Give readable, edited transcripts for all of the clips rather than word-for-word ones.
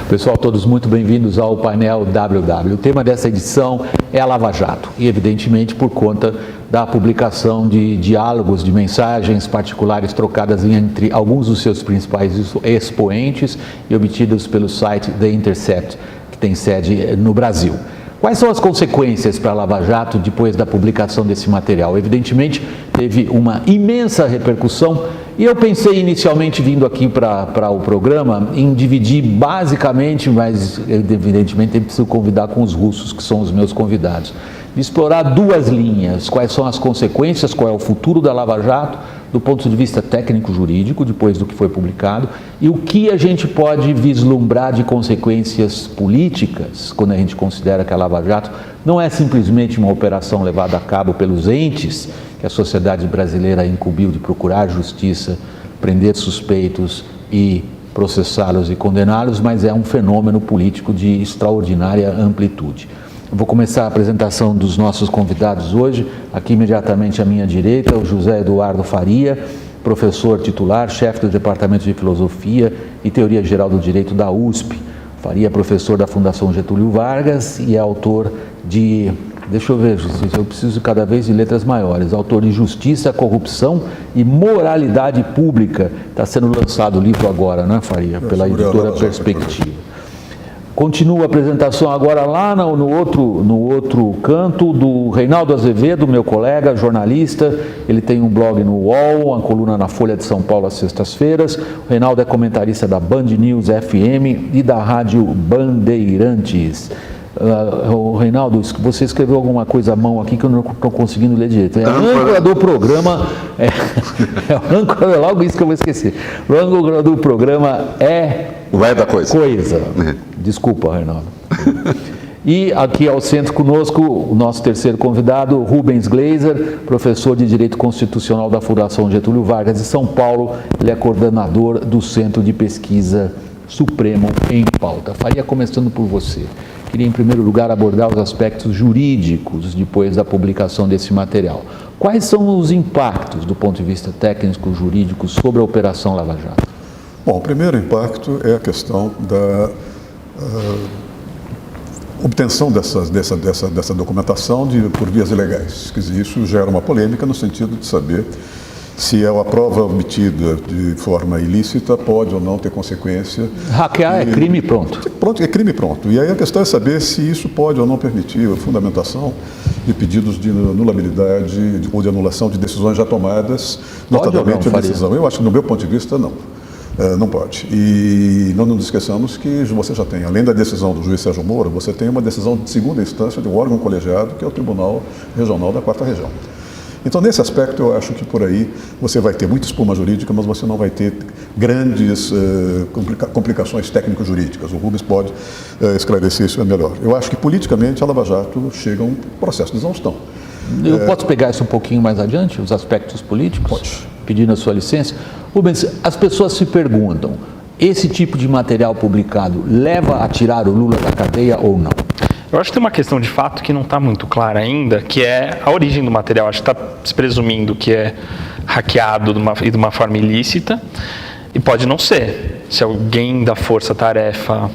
Pessoal, todos muito bem-vindos ao painel WW. O tema dessa edição é a Lava Jato e, evidentemente, por conta da publicação de diálogos, de mensagens particulares trocadas entre alguns dos seus principais expoentes e obtidos pelo site The Intercept, que tem sede no Brasil. Quais são as consequências para a Lava Jato depois da publicação desse material? Evidentemente, teve uma imensa repercussão e eu pensei inicialmente, vindo aqui para o programa, em dividir basicamente, mas evidentemente eu preciso convidar com os russos, que são os meus convidados, de explorar duas linhas: quais são as consequências, qual é o futuro da Lava Jato, do ponto de vista técnico-jurídico, depois do que foi publicado, e o que a gente pode vislumbrar de consequências políticas, quando a gente considera que a Lava Jato não é simplesmente uma operação levada a cabo pelos entes que a sociedade brasileira incumbiu de procurar justiça, prender suspeitos e processá-los e condená-los, mas é um fenômeno político de extraordinária amplitude. Eu vou começar a apresentação dos nossos convidados hoje. Aqui imediatamente à minha direita, o José Eduardo Faria, professor titular, chefe do Departamento de Filosofia e Teoria Geral do Direito da USP. Faria é professor da Fundação Getúlio Vargas e é autor de... Deixa eu ver, eu preciso cada vez de letras maiores. Autor de Justiça, Corrupção e Moralidade Pública. Está sendo lançado o livro agora, não é, Faria? Pela editora Perspectiva. Continua a apresentação agora lá no outro canto do Reinaldo Azevedo, meu colega, jornalista. Ele tem um blog no UOL, uma coluna na Folha de São Paulo às sextas-feiras. O Reinaldo é comentarista da Band News FM e da Rádio Bandeirantes. Reinaldo, você escreveu alguma coisa à mão aqui que eu não estou conseguindo ler direito. É a âncora do programa... logo isso que eu vou esquecer. O âncora do programa é... O é da coisa. Desculpa, Reinaldo. E aqui ao centro conosco, o nosso terceiro convidado, Rubens Gleiser, professor de Direito Constitucional da Fundação Getúlio Vargas de São Paulo. Ele é coordenador do Centro de Pesquisa Supremo em Pauta. Faria começando por você. Queria, em primeiro lugar, abordar os aspectos jurídicos depois da publicação desse material. Quais são os impactos, do ponto de vista técnico, jurídico, sobre a Operação Lava Jato? Bom, o primeiro impacto é a questão da obtenção dessa documentação por vias ilegais. Quer dizer, isso gera uma polêmica no sentido de saber se a prova obtida de forma ilícita pode ou não ter consequência. Hackear é crime pronto. Pronto, é crime pronto. E aí a questão é saber se isso pode ou não permitir a fundamentação de pedidos de anulabilidade ou de anulação de decisões já tomadas, notadamente a decisão. Eu acho que, no meu ponto de vista, não. Não pode. E não nos esqueçamos que você já tem, além da decisão do juiz Sérgio Moro, você tem uma decisão de segunda instância de um órgão colegiado, que é o Tribunal Regional da 4ª Região. Então, nesse aspecto, eu acho que por aí você vai ter muita espuma jurídica, mas você não vai ter grandes complicações técnico-jurídicas. O Rubens pode esclarecer isso melhor. Eu acho que, politicamente, a Lava Jato chega a um processo de exaustão. Eu posso pegar isso um pouquinho mais adiante, os aspectos políticos? Pode. Pedindo a sua licença. Rubens, as pessoas se perguntam, esse tipo de material publicado leva a tirar o Lula da cadeia ou não? Eu acho que tem uma questão de fato que não está muito clara ainda, que é a origem do material. Acho que está se presumindo que é hackeado de uma forma ilícita, e pode não ser. Se alguém da força-tarefa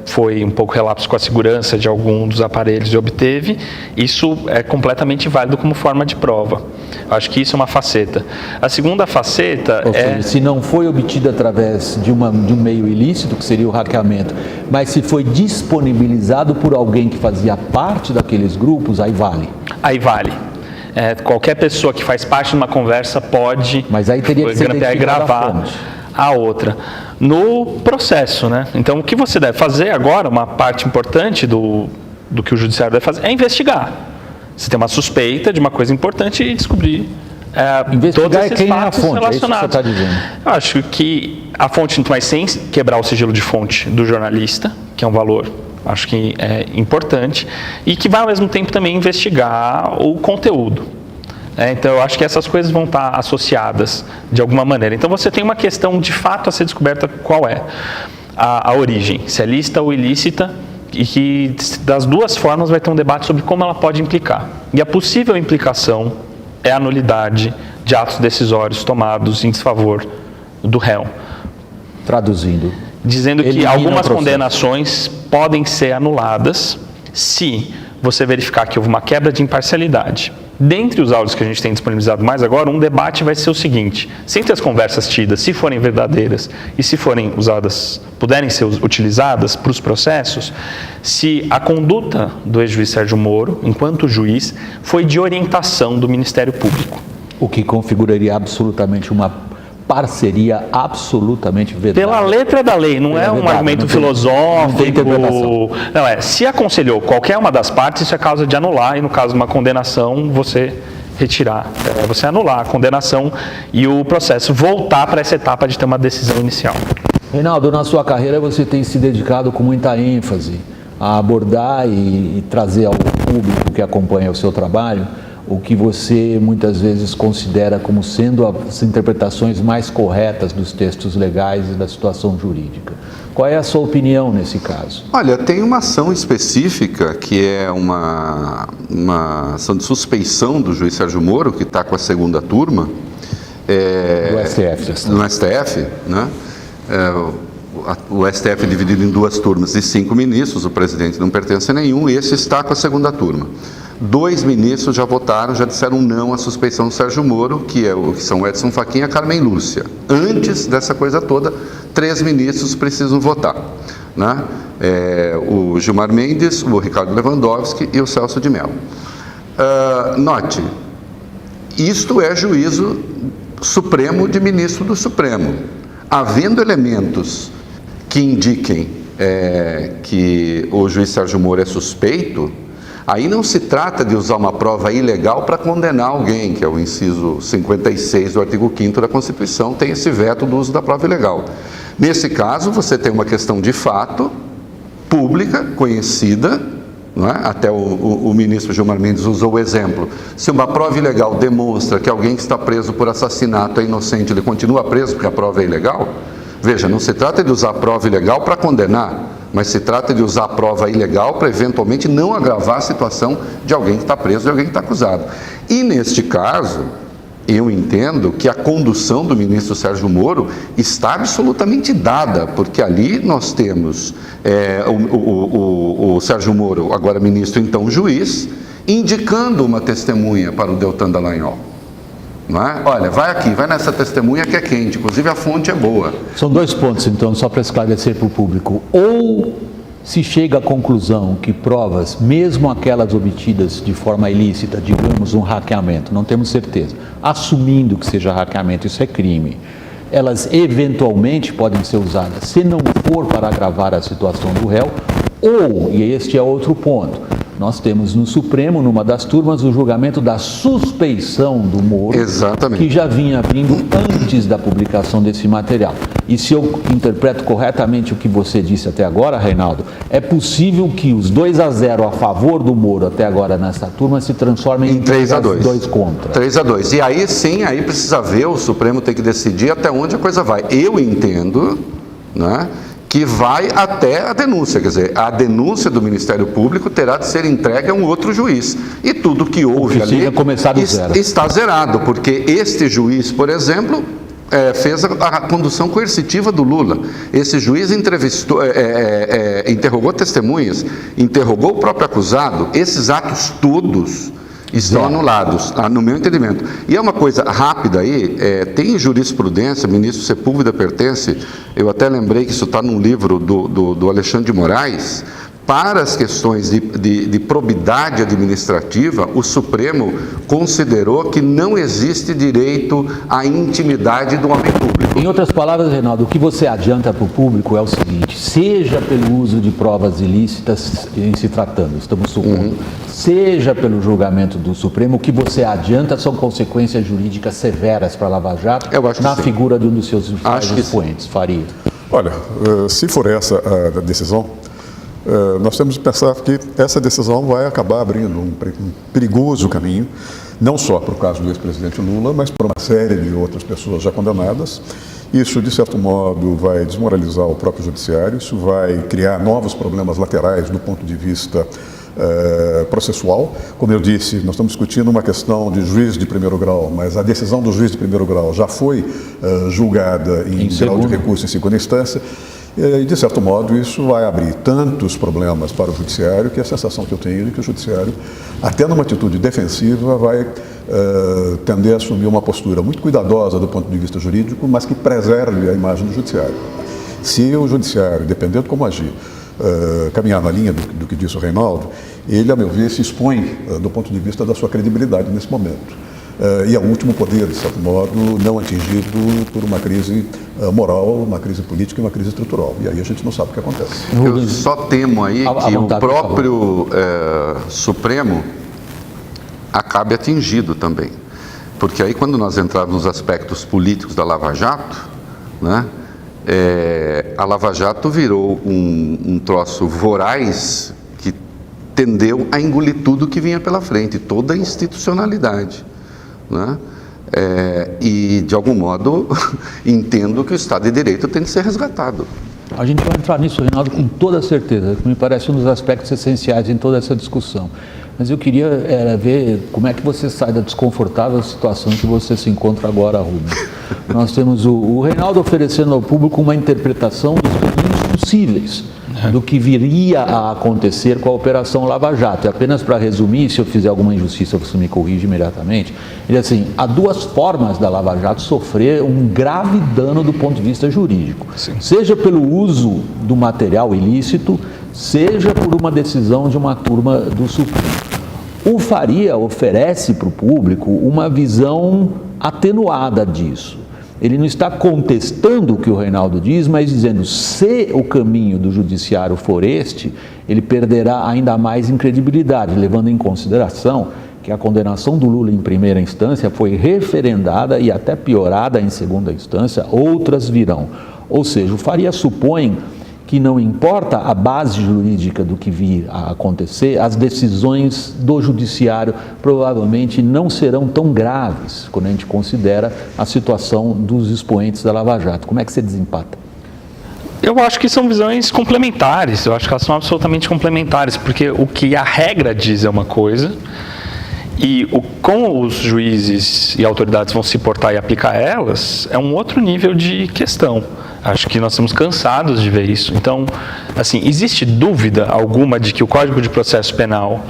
foi um pouco relapso com a segurança de algum dos aparelhos e obteve, isso é completamente válido como forma de prova. Acho que isso é uma faceta. A segunda faceta seja, se não foi obtida através de um meio ilícito, que seria o hackeamento, mas se foi disponibilizado por alguém que fazia parte daqueles grupos, aí vale. Aí vale. Qualquer pessoa que faz parte de uma conversa pode... Mas aí teria que ser gravar a outra. No processo, né? Então, o que você deve fazer agora, uma parte importante do que o judiciário deve fazer, é investigar. Você tem uma suspeita de uma coisa importante e descobrir todos esses fatos relacionados. É isso que você está dizendo. Eu acho que a fonte, mas sem quebrar o sigilo de fonte do jornalista, que é um valor, acho que é importante, e que vai ao mesmo tempo também investigar o conteúdo. Então, eu acho que essas coisas vão estar associadas de alguma maneira. Então, você tem uma questão de fato a ser descoberta: qual é a origem, se é lícita ou ilícita, e que das duas formas vai ter um debate sobre como ela pode implicar. E a possível implicação é a nulidade de atos decisórios tomados em desfavor do réu. Traduzindo, dizendo que Elimina algumas o processo. condenações podem ser anuladas se você verificar que houve uma quebra de imparcialidade. Dentre os áudios que a gente tem disponibilizado mais agora, um debate vai ser o seguinte: sempre as conversas tidas, se forem verdadeiras e se forem usadas, puderem ser utilizadas para os processos, se a conduta do ex-juiz Sérgio Moro, enquanto juiz, foi de orientação do Ministério Público. O que configuraria absolutamente uma parceria absolutamente vedada. Pela letra da lei, não é um vedado, argumento não tem filosófico. interpretação. Não, se aconselhou qualquer uma das partes, isso é causa de anular, e no caso de uma condenação, você retirar, você anular a condenação e o processo voltar para essa etapa de ter uma decisão inicial. Reinaldo, na sua carreira você tem se dedicado com muita ênfase a abordar e trazer ao público que acompanha o seu trabalho o que você muitas vezes considera como sendo as interpretações mais corretas dos textos legais e da situação jurídica. Qual é a sua opinião nesse caso? Olha, tem uma ação específica que é uma ação de suspeição do juiz Sérgio Moro, que está com a segunda turma. Do STF. No STF, né? O STF é dividido em duas turmas de 5 ministros, o presidente não pertence a nenhum, e esse está com a segunda turma. 2 ministros já votaram, já disseram não à suspeição do Sérgio Moro, que são Edson Fachin e a Carmen Lúcia. Antes dessa coisa toda, 3 ministros precisam votar, né? O Gilmar Mendes, o Ricardo Lewandowski e o Celso de Mello. Note, isto é juízo supremo de ministro do Supremo. Havendo elementos que indiquem que o juiz Sérgio Moro é suspeito, aí não se trata de usar uma prova ilegal para condenar alguém, que é o inciso 56 do artigo 5º da Constituição, tem esse veto do uso da prova ilegal. Nesse caso, você tem uma questão de fato, pública, conhecida, não é? Até o ministro Gilmar Mendes usou o exemplo. Se uma prova ilegal demonstra que alguém que está preso por assassinato é inocente, ele continua preso porque a prova é ilegal? Veja, não se trata de usar a prova ilegal para condenar, mas se trata de usar a prova ilegal para eventualmente não agravar a situação de alguém que está preso, de alguém que está acusado. E neste caso, eu entendo que a condução do ministro Sérgio Moro está absolutamente dada, porque ali nós temos o Sérgio Moro, agora ministro, então juiz, indicando uma testemunha para o Deltan Dallagnol. Não é? Olha, vai aqui, vai nessa testemunha que é quente, inclusive a fonte é boa. São 2 pontos, então, só para esclarecer para o público. Ou se chega à conclusão que provas, mesmo aquelas obtidas de forma ilícita, digamos um hackeamento, não temos certeza, assumindo que seja hackeamento, isso é crime, elas eventualmente podem ser usadas, se não for para agravar a situação do réu, ou, e este é outro ponto, nós temos no Supremo, numa das turmas, o julgamento da suspeição do Moro, Exatamente. que já vinha vindo antes da publicação desse material. E se eu interpreto corretamente o que você disse até agora, Reinaldo, é possível que os 2-0 a favor do Moro até agora nessa turma se transformem em 3-2. 2 contra. 3-2. E aí sim, aí precisa ver, o Supremo tem que decidir até onde a coisa vai. Eu entendo, né, que vai até a denúncia, quer dizer, a denúncia do Ministério Público terá de ser entregue a um outro juiz. E tudo que houve ali começar do zero. Está zerado, porque este juiz, por exemplo, fez a condução coercitiva do Lula. Esse juiz interrogou testemunhas, interrogou o próprio acusado. Esses atos todos estão anulados, no meu entendimento. E é uma coisa rápida aí, tem jurisprudência, o ministro Sepúlveda pertence, eu até lembrei que isso está num livro do Alexandre de Moraes. Para as questões de probidade administrativa, o Supremo considerou que não existe direito à intimidade do homem público. Em outras palavras, Reinaldo, o que você adianta para o público é o seguinte: seja pelo uso de provas ilícitas em se tratando, estamos supondo, seja pelo julgamento do Supremo, o que você adianta são consequências jurídicas severas para a Lava Jato, na figura de um dos seus expoentes, Faria. Olha, se for essa a decisão, nós temos que pensar que essa decisão vai acabar abrindo um perigoso caminho, não só para o caso do ex-presidente Lula, mas para uma série de outras pessoas já condenadas. Isso, de certo modo, vai desmoralizar o próprio judiciário, isso vai criar novos problemas laterais do ponto de vista processual. Como eu disse, nós estamos discutindo uma questão de juiz de primeiro grau, mas a decisão do juiz de primeiro grau já foi julgada em grau de recurso em segunda instância. E, de certo modo, isso vai abrir tantos problemas para o judiciário que a sensação que eu tenho é que o judiciário, até numa atitude defensiva, vai tender a assumir uma postura muito cuidadosa do ponto de vista jurídico, mas que preserve a imagem do judiciário. Se o judiciário, dependendo de como agir, caminhar na linha do que disse o Reinaldo, ele, a meu ver, se expõe do ponto de vista da sua credibilidade nesse momento. E é o último poder, de certo modo, não atingido por uma crise moral, uma crise política e uma crise estrutural. E aí a gente não sabe o que acontece. Eu só temo aí que o próprio Supremo acabe atingido também. Porque aí, quando nós entrarmos nos aspectos políticos da Lava Jato, né, a Lava Jato virou um troço voraz que tendeu a engolir tudo que vinha pela frente, toda a institucionalidade. Né? E, de algum modo, entendo que o Estado de Direito tem de ser resgatado. A gente vai entrar nisso, Reinaldo, com toda certeza, que me parece um dos aspectos essenciais em toda essa discussão. Mas eu queria ver como é que você sai da desconfortável situação que você se encontra agora, Rubens. Nós temos o Reinaldo oferecendo ao público uma interpretação dos caminhos possíveis do que viria a acontecer com a Operação Lava Jato. E apenas para resumir, se eu fizer alguma injustiça, você me corrige imediatamente. Ele diz assim, há duas formas da Lava Jato sofrer um grave dano do ponto de vista jurídico. Sim. Seja pelo uso do material ilícito, seja por uma decisão de uma turma do Supremo. O Faria oferece para o público uma visão atenuada disso. Ele não está contestando o que o Reinaldo diz, mas dizendo, se o caminho do judiciário for este, ele perderá ainda mais em credibilidade, levando em consideração que a condenação do Lula em primeira instância foi referendada e até piorada em segunda instância, outras virão. Ou seja, o Faria supõe que não importa a base jurídica do que vir a acontecer, as decisões do judiciário provavelmente não serão tão graves quando a gente considera a situação dos expoentes da Lava Jato. Como é que você desempata? Eu acho que são visões complementares, eu acho que elas são absolutamente complementares, porque o que a regra diz é uma coisa, e como os juízes e autoridades vão se portar e aplicar elas, é um outro nível de questão. Acho que nós estamos cansados de ver isso. Então, assim, existe dúvida alguma de que o Código de Processo Penal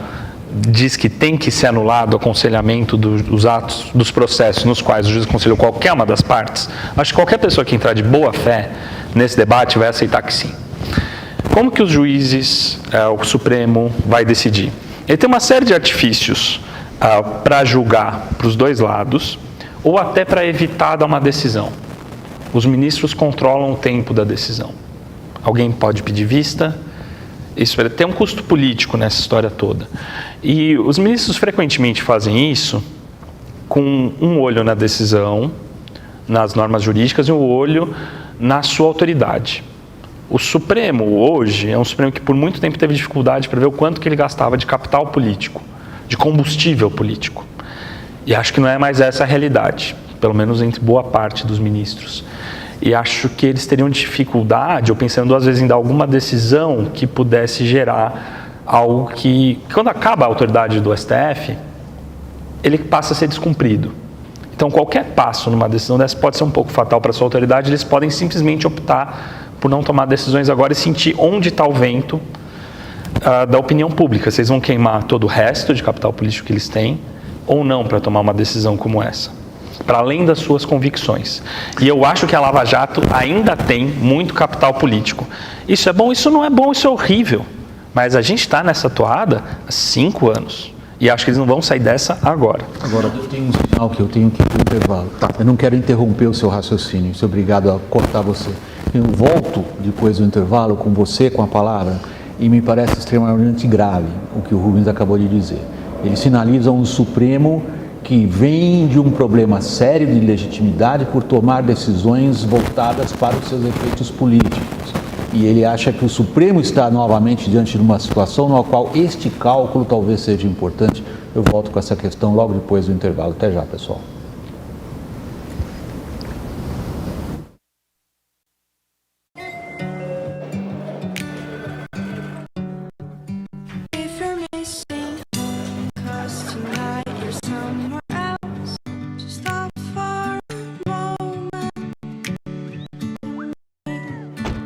diz que tem que ser anulado o aconselhamento dos atos, dos processos nos quais o juiz aconselhou qualquer uma das partes? Acho que qualquer pessoa que entrar de boa fé nesse debate vai aceitar que sim. Como que os juízes, o Supremo, vai decidir? Ele tem uma série de artifícios para julgar para os dois lados, ou até para evitar dar uma decisão. Os ministros controlam o tempo da decisão. Alguém pode pedir vista, isso tem um custo político nessa história toda. E os ministros frequentemente fazem isso com um olho na decisão, nas normas jurídicas, e um olho na sua autoridade. O Supremo hoje é um Supremo que por muito tempo teve dificuldade para ver o quanto que ele gastava de capital político, de combustível político. E acho que não é mais essa a realidade, pelo menos entre boa parte dos ministros. E acho que eles teriam dificuldade, ou pensando duas vezes em dar alguma decisão que pudesse gerar algo que, quando acaba a autoridade do STF, ele passa a ser descumprido. Então, qualquer passo numa decisão dessa pode ser um pouco fatal para a sua autoridade, eles podem simplesmente optar por não tomar decisões agora e sentir onde está o vento da opinião pública. Vocês vão queimar todo o resto de capital político que eles têm, ou não, para tomar uma decisão como essa, para além das suas convicções. E eu acho que a Lava Jato ainda tem muito capital político. Isso é bom, isso não é bom, isso é horrível. Mas a gente está nessa toada há 5 anos. E acho que eles não vão sair dessa agora. Agora, eu tenho um sinal que eu tenho que ir para o intervalo. Tá. Eu não quero interromper o seu raciocínio, sou obrigado a cortar você. Eu volto depois do intervalo com você, com a palavra, e me parece extremamente grave o que o Rubens acabou de dizer. Ele sinaliza um Supremo que vem de um problema sério de legitimidade por tomar decisões voltadas para os seus efeitos políticos. E ele acha que o Supremo está novamente diante de uma situação na qual este cálculo talvez seja importante. Eu volto com essa questão logo depois do intervalo. Até já, pessoal.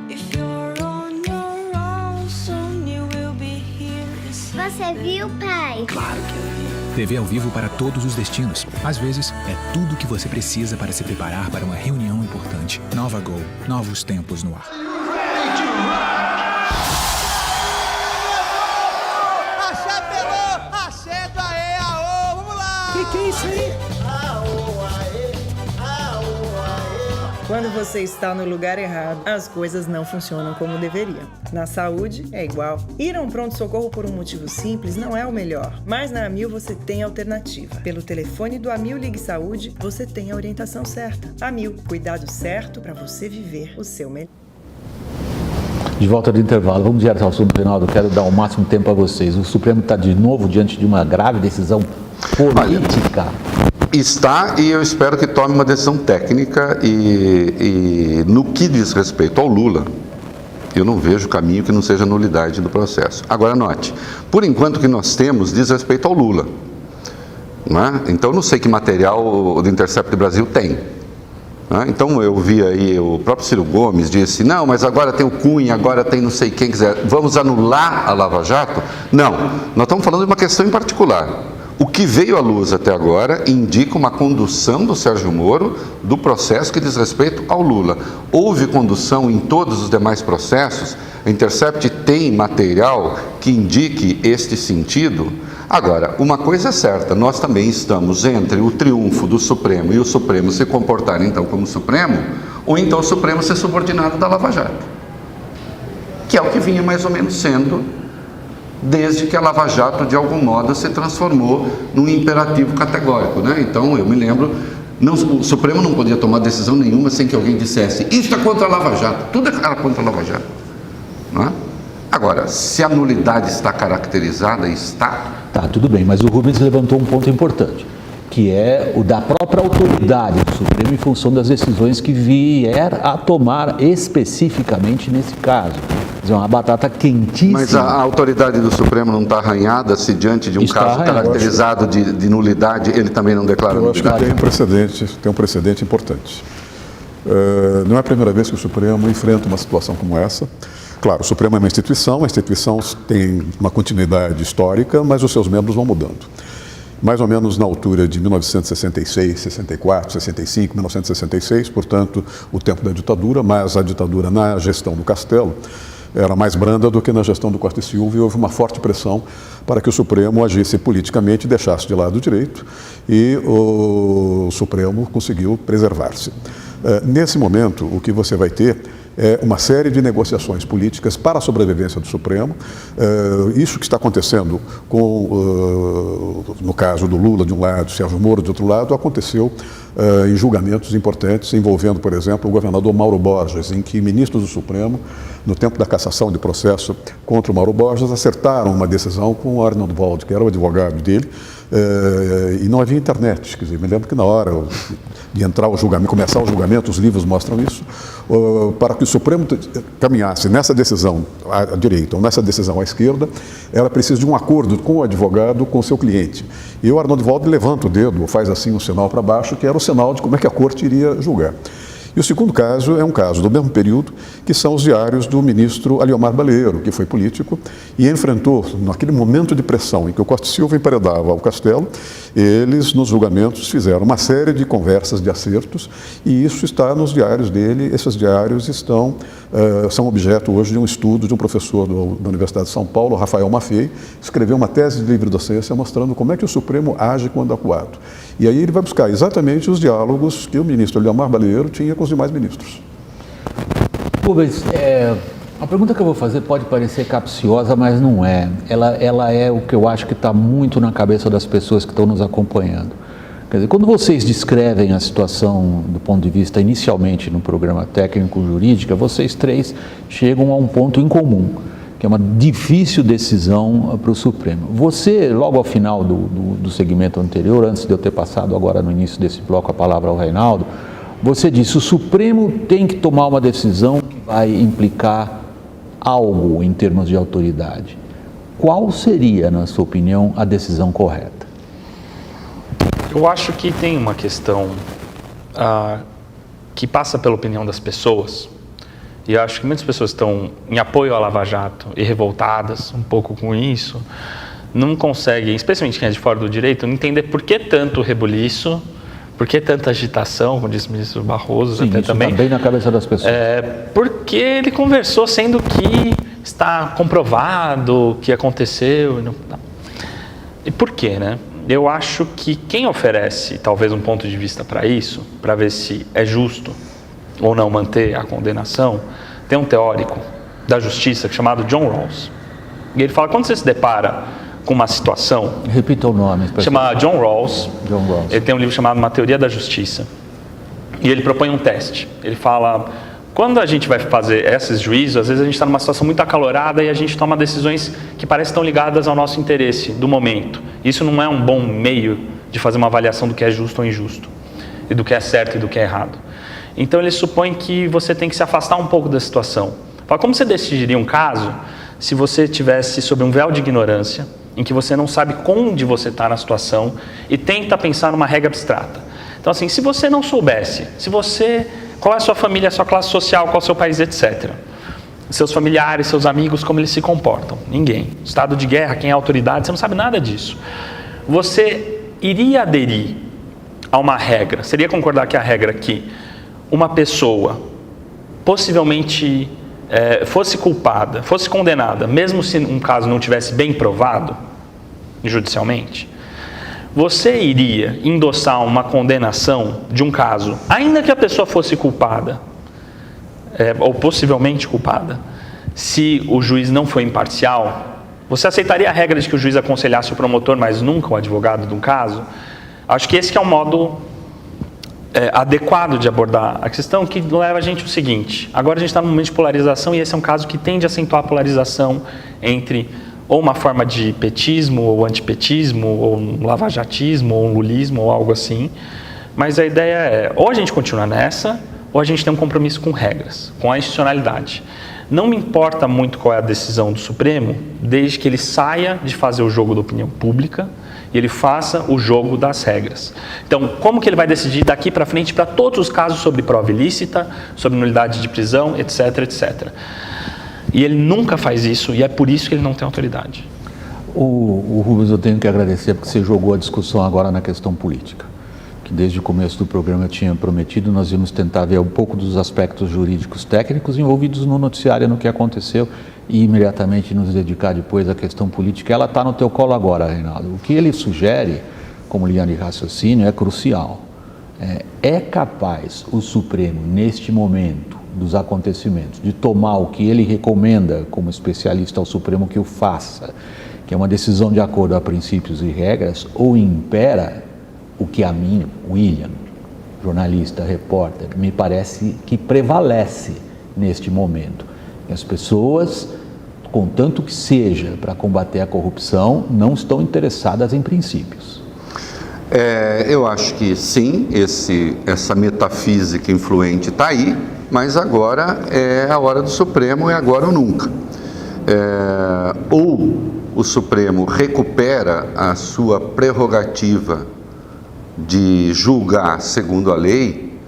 If you're viu, pai? Claro que ela viu. TV ao vivo para todos os destinos. Às vezes, é tudo o que você precisa para se preparar para uma reunião importante. Nova Gol, novos tempos no ar. Axé pelô, axé do aê, aô, vamos lá! Que é isso aí? Quando você está no lugar errado, as coisas não funcionam como deveriam. Na saúde, é igual. Ir a um pronto-socorro por um motivo simples não é o melhor, mas na Amil você tem alternativa. Pelo telefone do Amil Ligue Saúde, você tem a orientação certa. Amil, cuidado certo para você viver o seu melhor. De volta do intervalo, vamos direto ao assunto, Reinaldo. Quero dar o máximo tempo a vocês. O Supremo está de novo diante de uma grave decisão política. Está, e eu espero que tome uma decisão técnica e no que diz respeito ao Lula, eu não vejo caminho que não seja nulidade do processo. Agora, note, por enquanto o que nós temos diz respeito ao Lula. Não é? Então, eu não sei que material do Intercept Brasil tem. Não é? Então, eu vi aí, o próprio Ciro Gomes disse, não, mas agora tem o Cunha, agora tem não sei quem quiser, vamos anular a Lava Jato? Não, nós estamos falando de uma questão em particular. O que veio à luz até agora indica uma condução do Sérgio Moro do processo que diz respeito ao Lula. Houve condução em todos os demais processos? A Intercept tem material que indique este sentido? Agora, uma coisa é certa, nós também estamos entre o triunfo do Supremo e o Supremo se comportar então como Supremo, ou então o Supremo ser subordinado da Lava Jato, que é o que vinha mais ou menos sendo desde que a Lava Jato, de algum modo, se transformou num imperativo categórico, né? Então, eu me lembro, o Supremo não podia tomar decisão nenhuma sem que alguém dissesse, isso é contra a Lava Jato, tudo é contra a Lava Jato. Não é? Agora, se a nulidade está caracterizada, está... Tá, tudo bem, mas o Rubens levantou um ponto importante, que é o da própria autoridade do Supremo em função das decisões que vier a tomar especificamente nesse caso. É uma batata quentíssima. Mas a autoridade do Supremo não está arranhada se diante de um caso caracterizado de nulidade, ele também não declara nulidade? Eu acho que tem um precedente importante. Não é a primeira vez que o Supremo enfrenta uma situação como essa. Claro, o Supremo é uma instituição, a instituição tem uma continuidade histórica, mas os seus membros vão mudando. Mais ou menos na altura de 1966, 64, 65, 1966, portanto, o tempo da ditadura, mas a ditadura na gestão do Castelo era mais branda do que na gestão do Costa e Silva, e houve uma forte pressão para que o Supremo agisse politicamente e deixasse de lado o direito, e o Supremo conseguiu preservar-se. Nesse momento, o que você vai ter é uma série de negociações políticas para a sobrevivência do Supremo. Isso que está acontecendo no caso do Lula de um lado, Sérgio Moro de outro lado, aconteceu em julgamentos importantes envolvendo, por exemplo, o governador Mauro Borges, em que ministros do Supremo, no tempo da cassação de processo contra o Mauro Borges, acertaram uma decisão com o Arnold Wald, que era o advogado dele, e não havia internet. Quer dizer, me lembro que na hora de entrar o julgamento, começar o julgamento, os livros mostram isso, para que o Supremo caminhasse nessa decisão à direita ou nessa decisão à esquerda, ela precisa de um acordo com o advogado, com o seu cliente. E o Arnold Wald levanta o dedo, faz assim um sinal para baixo, que era o sinal de como é que a corte iria julgar. E o segundo caso é um caso do mesmo período, que são os diários do ministro Aliomar Baleiro, que foi político e enfrentou, naquele momento de pressão em que o Costa e Silva emparedava o Castelo, eles, nos julgamentos, fizeram uma série de conversas de acertos, e isso está nos diários dele. Esses diários são objeto hoje de um estudo de um professor da Universidade de São Paulo, Rafael Maffei, escreveu uma tese de livre docência mostrando como é que o Supremo age quando acuado. E aí ele vai buscar exatamente os diálogos que o ministro Aliomar Baleiro tinha com os demais ministros. Rubens, a pergunta que eu vou fazer pode parecer capciosa, mas não é. Ela é o que eu acho que está muito na cabeça das pessoas que estão nos acompanhando. Quer dizer, quando vocês descrevem a situação do ponto de vista inicialmente no programa técnico-jurídica, vocês três chegam a um ponto em comum, que é uma difícil decisão para o Supremo. Você, logo ao final do segmento anterior, antes de eu ter passado agora no início desse bloco a palavra ao Reinaldo, você disse: o Supremo tem que tomar uma decisão que vai implicar algo em termos de autoridade. Qual seria, na sua opinião, a decisão correta? Eu acho que tem uma questão que passa pela opinião das pessoas, e eu acho que muitas pessoas estão em apoio à Lava Jato e revoltadas um pouco com isso, não conseguem, especialmente quem é de fora do direito, não entender por que tanto rebuliço, por que tanta agitação, como disse o ministro Barroso. Sim, até isso também. Está bem na cabeça das pessoas. Porque ele conversou sendo que está comprovado que aconteceu. E por quê, né? Eu acho que quem oferece talvez um ponto de vista para isso, para ver se é justo ou não manter a condenação, tem um teórico da justiça chamado John Rawls. E ele fala, quando você se depara com uma situação... Repita o nome. Chama John Rawls. John Rawls. Ele tem um livro chamado Uma Teoria da Justiça. E ele propõe um teste. Ele fala, quando a gente vai fazer esses juízos, às vezes a gente está numa situação muito acalorada e a gente toma decisões que parecem estão ligadas ao nosso interesse do momento. Isso não é um bom meio de fazer uma avaliação do que é justo ou injusto, e do que é certo e do que é errado. Então ele supõe que você tem que se afastar um pouco da situação. Fala, como você decidiria um caso se você estivesse sob um véu de ignorância, em que você não sabe onde você está na situação e tenta pensar numa regra abstrata. Então assim, se você não soubesse, qual é a sua família, a sua classe social, qual é o seu país, etc. Seus familiares, seus amigos, como eles se comportam? Ninguém. Estado de guerra, quem é a autoridade, você não sabe nada disso. Você iria aderir a uma regra, seria concordar que a regra é que uma pessoa possivelmente fosse culpada, fosse condenada, mesmo se um caso não tivesse bem provado judicialmente, você iria endossar uma condenação de um caso, ainda que a pessoa fosse culpada, ou possivelmente culpada, se o juiz não foi imparcial? Você aceitaria a regra de que o juiz aconselhasse o promotor, mas nunca o advogado de um caso? Acho que esse que é um modo adequado de abordar a questão, que leva a gente ao seguinte: agora a gente está num momento de polarização, e esse é um caso que tende a acentuar a polarização entre ou uma forma de petismo, ou antipetismo, ou um lavajatismo, ou um lulismo, ou algo assim. Mas a ideia é, ou a gente continua nessa, ou a gente tem um compromisso com regras, com a institucionalidade. Não me importa muito qual é a decisão do Supremo, desde que ele saia de fazer o jogo da opinião pública e ele faça o jogo das regras. Então, como que ele vai decidir daqui para frente para todos os casos sobre prova ilícita, sobre nulidade de prisão, etc, etc. E ele nunca faz isso, e é por isso que ele não tem autoridade. O Rubens, eu tenho que agradecer porque você jogou a discussão agora na questão política, que desde o começo do programa eu tinha prometido. Nós íamos tentar ver um pouco dos aspectos jurídicos técnicos envolvidos no noticiário, no que aconteceu, e imediatamente nos dedicar depois à questão política. Ela está no teu colo agora, Reinaldo. O que ele sugere, como linha de raciocínio, é crucial. É capaz o Supremo, neste momento dos acontecimentos, de tomar o que ele recomenda como especialista ao Supremo que o faça, que é uma decisão de acordo a princípios e regras, ou impera o que a mim, William, jornalista, repórter, me parece que prevalece neste momento? As pessoas, contanto que seja para combater a corrupção, não estão interessadas em princípios. Eu acho que sim, essa metafísica influente está aí, mas agora é a hora do Supremo, é agora ou nunca. Ou o Supremo recupera a sua prerrogativa de julgar segundo a lei,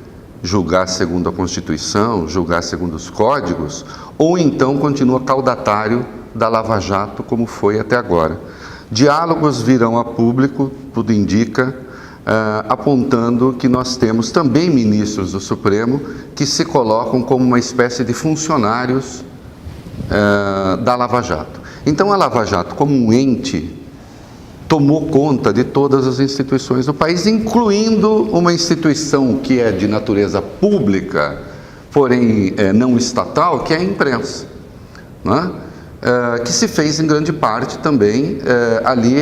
julgar segundo a Constituição, julgar segundo os códigos, ou então continua caudatário da Lava Jato, como foi até agora. Diálogos virão a público, tudo indica, apontando que nós temos também ministros do Supremo que se colocam como uma espécie de funcionários da Lava Jato. Então a Lava Jato, como um ente, tomou conta de todas as instituições do país, incluindo uma instituição que é de natureza pública, porém não estatal, que é a imprensa, né? Que se fez em grande parte também ali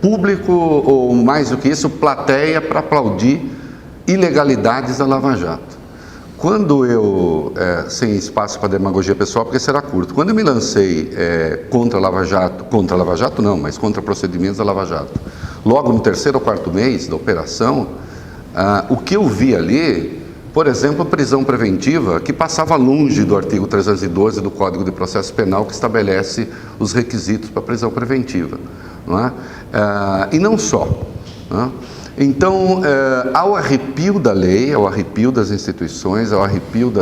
público, ou mais do que isso, plateia para aplaudir ilegalidades da Lava Jato. Quando eu, sem espaço para demagogia pessoal, porque será curto, quando eu me lancei contra a Lava Jato não, mas contra procedimentos da Lava Jato, logo no 3º ou 4º mês da operação, o que eu vi ali, por exemplo, prisão preventiva, que passava longe do artigo 312 do Código de Processo Penal, que estabelece os requisitos para prisão preventiva, não é? E não só, não é? Então, ao arrepio da lei, ao arrepio das instituições, ao arrepio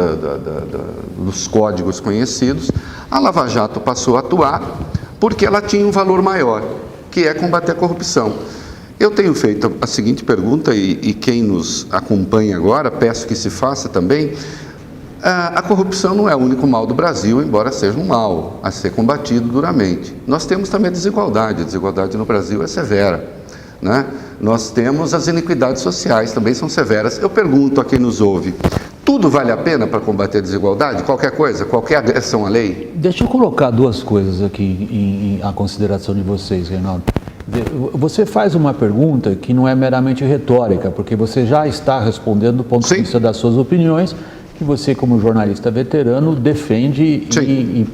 dos códigos conhecidos, a Lava Jato passou a atuar porque ela tinha um valor maior, que é combater a corrupção. Eu tenho feito a seguinte pergunta, e quem nos acompanha agora, peço que se faça também. A corrupção não é o único mal do Brasil, embora seja um mal a ser combatido duramente. Nós temos também a desigualdade no Brasil é severa, né? Nós temos as iniquidades sociais, também são severas. Eu pergunto a quem nos ouve, tudo vale a pena para combater a desigualdade? Qualquer coisa? Qualquer agressão à lei? Deixa eu colocar duas coisas aqui à consideração de vocês, Reinaldo. Você faz uma pergunta que não é meramente retórica, porque você já está respondendo do ponto de vista das suas opiniões, que você, como jornalista veterano, defende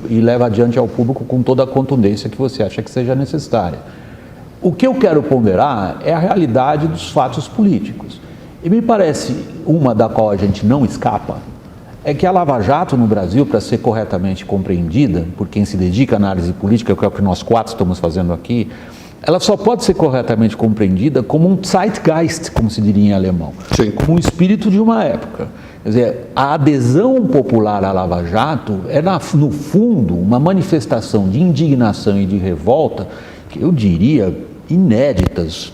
e leva adiante ao público com toda a contundência que você acha que seja necessária. O que eu quero ponderar é a realidade dos fatos políticos. E me parece, uma da qual a gente não escapa, é que a Lava Jato no Brasil, para ser corretamente compreendida por quem se dedica à análise política, que é o que nós quatro estamos fazendo aqui, ela só pode ser corretamente compreendida como um Zeitgeist, como se diria em alemão, como um espírito de uma época. Quer dizer, a adesão popular à Lava Jato é, no fundo, uma manifestação de indignação e de revolta que eu diria inéditas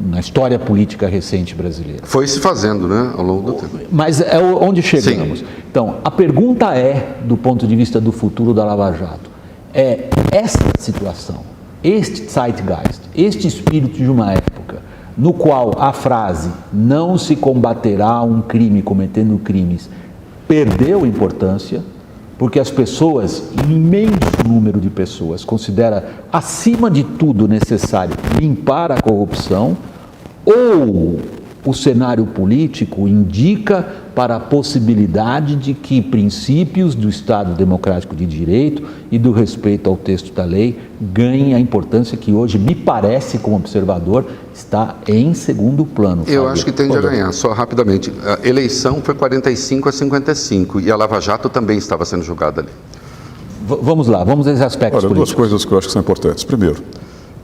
na história política recente brasileira. Foi se fazendo, né, ao longo do tempo. Mas é onde chegamos. Então, a pergunta é, do ponto de vista do futuro da Lava Jato, é essa situação, este Zeitgeist, este espírito de uma época, no qual a frase "não se combaterá um crime cometendo crimes" perdeu importância, porque as pessoas, imenso número de pessoas, considera acima de tudo necessário limpar a corrupção, ou o cenário político indica para a possibilidade de que princípios do Estado Democrático de Direito e do respeito ao texto da lei ganhem a importância que hoje, me parece, como observador, está em segundo plano. Eu acho que tende a ganhar, só rapidamente. A eleição foi 45-55 e a Lava Jato também estava sendo julgada ali. Vamos lá, vamos a esses aspectos políticos. Duas coisas que eu acho que são importantes. Primeiro,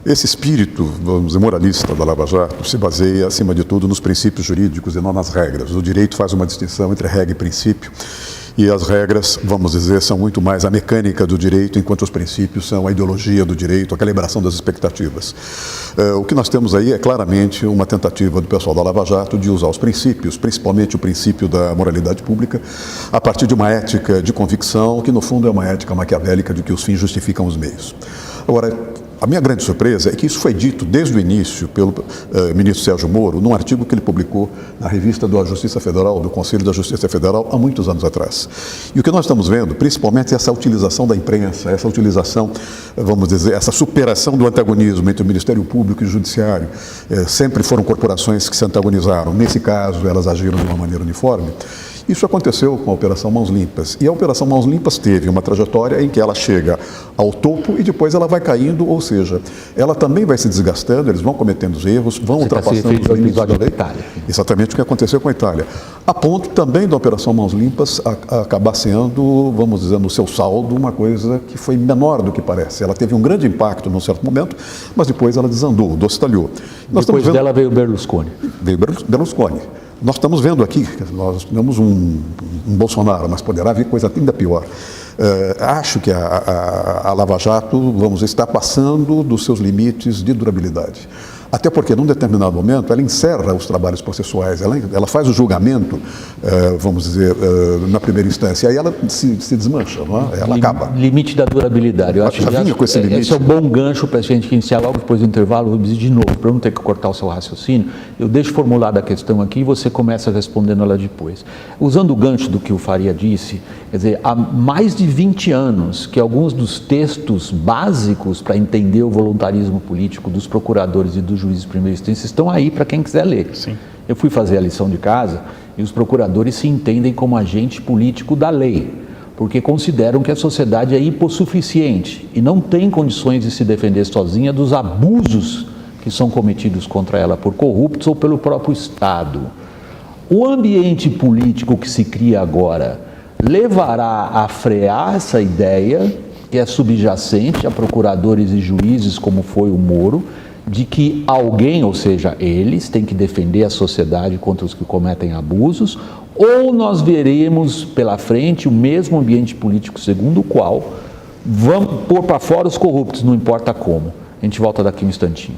esse espírito, vamos dizer, moralista da Lava Jato se baseia, acima de tudo, nos princípios jurídicos e não nas regras. O direito faz uma distinção entre regra e princípio, e as regras, vamos dizer, são muito mais a mecânica do direito, enquanto os princípios são a ideologia do direito, a calibração das expectativas. O que nós temos aí é claramente uma tentativa do pessoal da Lava Jato de usar os princípios, principalmente o princípio da moralidade pública, a partir de uma ética de convicção, que no fundo é uma ética maquiavélica de que os fins justificam os meios. Agora, a minha grande surpresa é que isso foi dito desde o início pelo ministro Sérgio Moro, num artigo que ele publicou na revista da Justiça Federal, do Conselho da Justiça Federal, há muitos anos atrás. E o que nós estamos vendo, principalmente, é essa utilização da imprensa, essa utilização, vamos dizer, essa superação do antagonismo entre o Ministério Público e o Judiciário. Sempre foram corporações que se antagonizaram. Nesse caso, elas agiram de uma maneira uniforme. Isso aconteceu com a Operação Mãos Limpas. E a Operação Mãos Limpas teve uma trajetória em que ela chega ao topo e depois ela vai caindo, ou seja, ela também vai se desgastando, eles vão cometendo os erros, vão ultrapassando os limites da lei. Exatamente o que aconteceu com a Itália. A ponto também da Operação Mãos Limpas acabar sendo, vamos dizer, no seu saldo, uma coisa que foi menor do que parece. Ela teve um grande impacto num certo momento, mas depois ela desandou, o doce talhou. Depois dela veio Berlusconi. Veio Berlusconi. Nós estamos vendo aqui, nós temos um Bolsonaro, mas poderá vir coisa ainda pior. Acho que a Lava Jato, vamos dizer, está passando dos seus limites de durabilidade. Até porque, num determinado momento, ela encerra os trabalhos processuais, ela faz o julgamento, vamos dizer, na primeira instância, e aí ela se desmancha, não é? Ela acaba. Limite da durabilidade. Eu acho já vinha com esse limite. Esse é um bom gancho para a gente iniciar logo depois do intervalo. Vou dizer de novo, para eu não ter que cortar o seu raciocínio, eu deixo formulada a questão aqui e você começa respondendo ela depois. Usando o gancho do que o Faria disse, quer dizer, há mais de 20 anos que alguns dos textos básicos para entender o voluntarismo político dos procuradores e dos juízes de primeira instância estão aí para quem quiser ler. Sim. Eu fui fazer a lição de casa e os procuradores se entendem como agente político da lei, porque consideram que a sociedade é hipossuficiente e não tem condições de se defender sozinha dos abusos que são cometidos contra ela por corruptos ou pelo próprio Estado. O ambiente político que se cria agora levará a frear essa ideia, que é subjacente a procuradores e juízes, como foi o Moro, de que alguém, ou seja, eles, têm que defender a sociedade contra os que cometem abusos, ou nós veremos pela frente o mesmo ambiente político segundo o qual Vamos pôr para fora os corruptos, não importa como. A gente volta daqui um instantinho.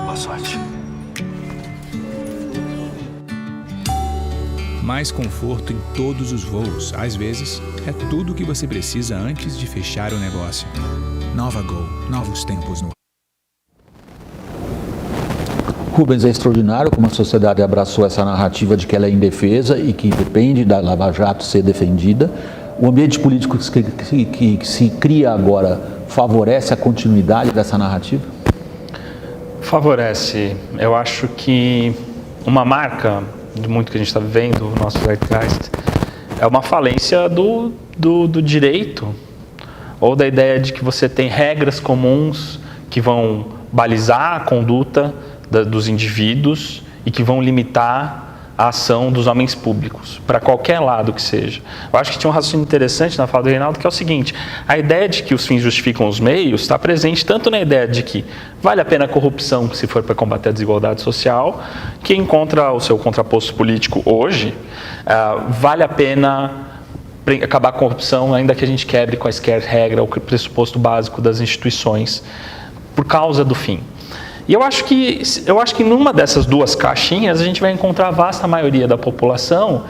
Boa sorte. Mais conforto em todos os voos. Às vezes, é tudo o que você precisa antes de fechar o negócio. Nova Gol. Novos tempos no ar. Rubens, é extraordinário como a sociedade abraçou essa narrativa de que ela é indefesa e que depende da Lava Jato ser defendida. O ambiente político que se cria agora favorece a continuidade dessa narrativa? Favorece. Eu acho que uma marca de muito que a gente está vivendo, o nosso zeitgeist, é uma falência do direito, ou da ideia de que você tem regras comuns que vão balizar a conduta dos indivíduos e que vão limitar a ação dos homens públicos, para qualquer lado que seja. Eu acho que tinha um raciocínio interessante na fala do Reinaldo, que é o seguinte: a ideia de que os fins justificam os meios está presente tanto na ideia de que vale a pena a corrupção se for para combater a desigualdade social, que encontra o seu contraposto político hoje, vale a pena acabar com a corrupção, ainda que a gente quebre quaisquer regra, o pressuposto básico das instituições, por causa do fim. E eu acho que numa dessas duas caixinhas a gente vai encontrar a vasta maioria da população,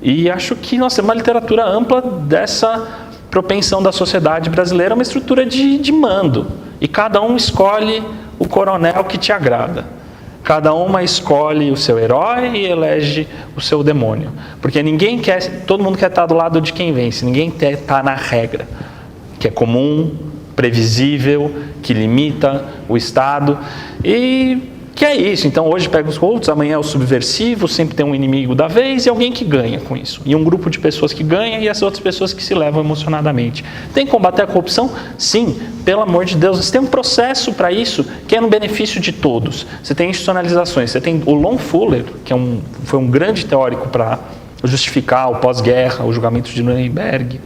e acho que nós temos uma literatura ampla dessa propensão da sociedade brasileira, uma estrutura de mando, e cada um escolhe o coronel que te agrada. Cada uma escolhe o seu herói e elege o seu demônio. Porque todo mundo quer estar do lado de quem vence, ninguém quer estar na regra, que é comum, previsível, que limita o Estado, e que é isso. Então hoje pega os corruptos, amanhã é o subversivo, sempre tem um inimigo da vez e alguém que ganha com isso. E um grupo de pessoas que ganha e as outras pessoas que se levam emocionadamente. Tem que combater a corrupção? Sim, pelo amor de Deus. Você tem um processo para isso que é no benefício de todos. Você tem institucionalizações, você tem o Lon Fuller, que foi um grande teórico para justificar o pós-guerra, o julgamento de Nuremberg,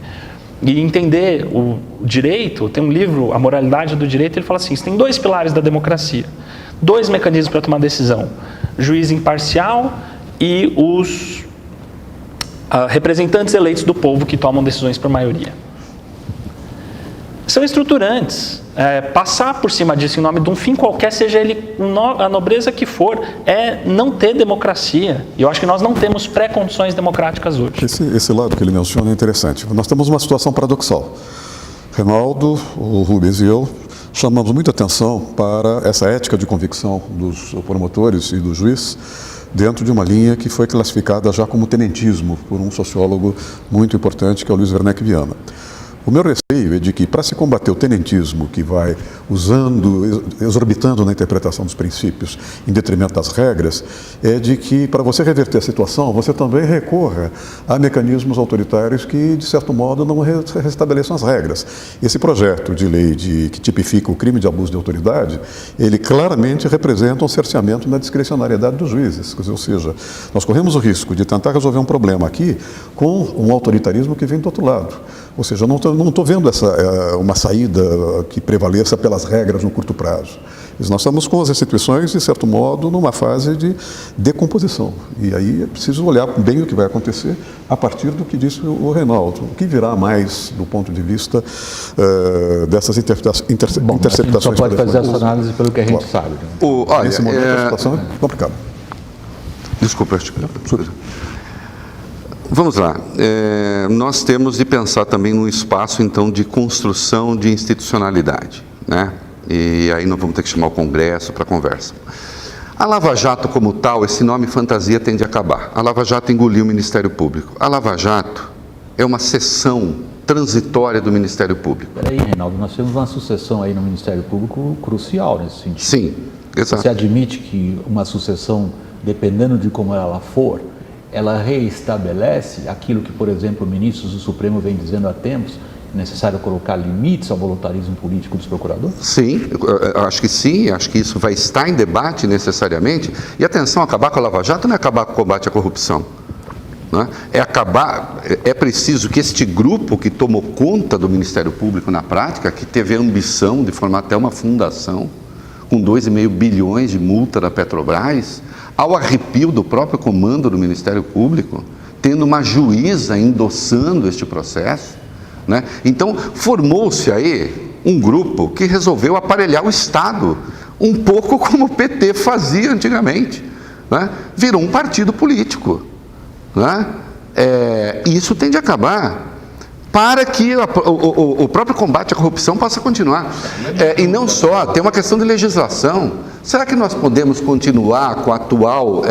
e entender o direito. Tem um livro, A Moralidade do Direito, ele fala assim: você tem dois pilares da democracia, dois mecanismos para tomar decisão: juiz imparcial e os representantes eleitos do povo que tomam decisões por maioria. São estruturantes. Passar por cima disso em nome de um fim qualquer, seja ele a nobreza que for, é não ter democracia. E eu acho que nós não temos pré-condições democráticas hoje. Esse lado que ele menciona é interessante. Nós temos uma situação paradoxal. Reinaldo, o Rubens e eu chamamos muita atenção para essa ética de convicção dos promotores e do juiz dentro de uma linha que foi classificada já como tenentismo por um sociólogo muito importante, que é o Luiz Werneck Viana. O meu receio é de que, para se combater o tenentismo, que vai exorbitando na interpretação dos princípios em detrimento das regras, é de que, para você reverter a situação, você também recorra a mecanismos autoritários que, de certo modo, não restabeleçam as regras. Esse projeto de lei que tipifica o crime de abuso de autoridade, ele claramente representa um cerceamento na discricionariedade dos juízes. Ou seja, nós corremos o risco de tentar resolver um problema aqui com um autoritarismo que vem do outro lado. Ou seja, não estou vendo uma saída que prevaleça pelas regras no curto prazo. Nós estamos com as instituições, de certo modo, numa fase de decomposição. E aí é preciso olhar bem o que vai acontecer a partir do que disse o Reinaldo. O que virá mais do ponto de vista dessas interceptações? A gente só pode fazer essa análise pelo que a gente sabe. Né? Nesse momento a situação é complicada. Desculpa, vamos lá. Nós temos de pensar também num espaço, então, de construção de institucionalidade, né? E aí nós vamos ter que chamar o Congresso para conversa. A Lava Jato como tal, esse nome fantasia tende a acabar. A Lava Jato engoliu o Ministério Público. A Lava Jato é uma seção transitória do Ministério Público. Peraí, Reinaldo, nós temos uma sucessão aí no Ministério Público crucial nesse sentido. Sim, exato. Você admite que uma sucessão, dependendo de como ela for, ela reestabelece aquilo que, por exemplo, ministros do Supremo vêm dizendo há tempos: é necessário colocar limites ao voluntarismo político dos procuradores? Sim, acho que sim, acho que isso vai estar em debate necessariamente. E atenção, acabar com a Lava Jato não é acabar com o combate à corrupção. né? É preciso que este grupo que tomou conta do Ministério Público na prática, que teve a ambição de formar até uma fundação, com 2,5 bilhões de multa da Petrobras, ao arrepio do próprio comando do Ministério Público, tendo uma juíza endossando este processo, né? Então, formou-se aí um grupo que resolveu aparelhar o Estado, um pouco como o PT fazia antigamente, né? Virou um partido político, né? Isso tem de acabar, para que o próprio combate à corrupção possa continuar. E não só, tem uma questão de legislação. Será que nós podemos continuar com a atual,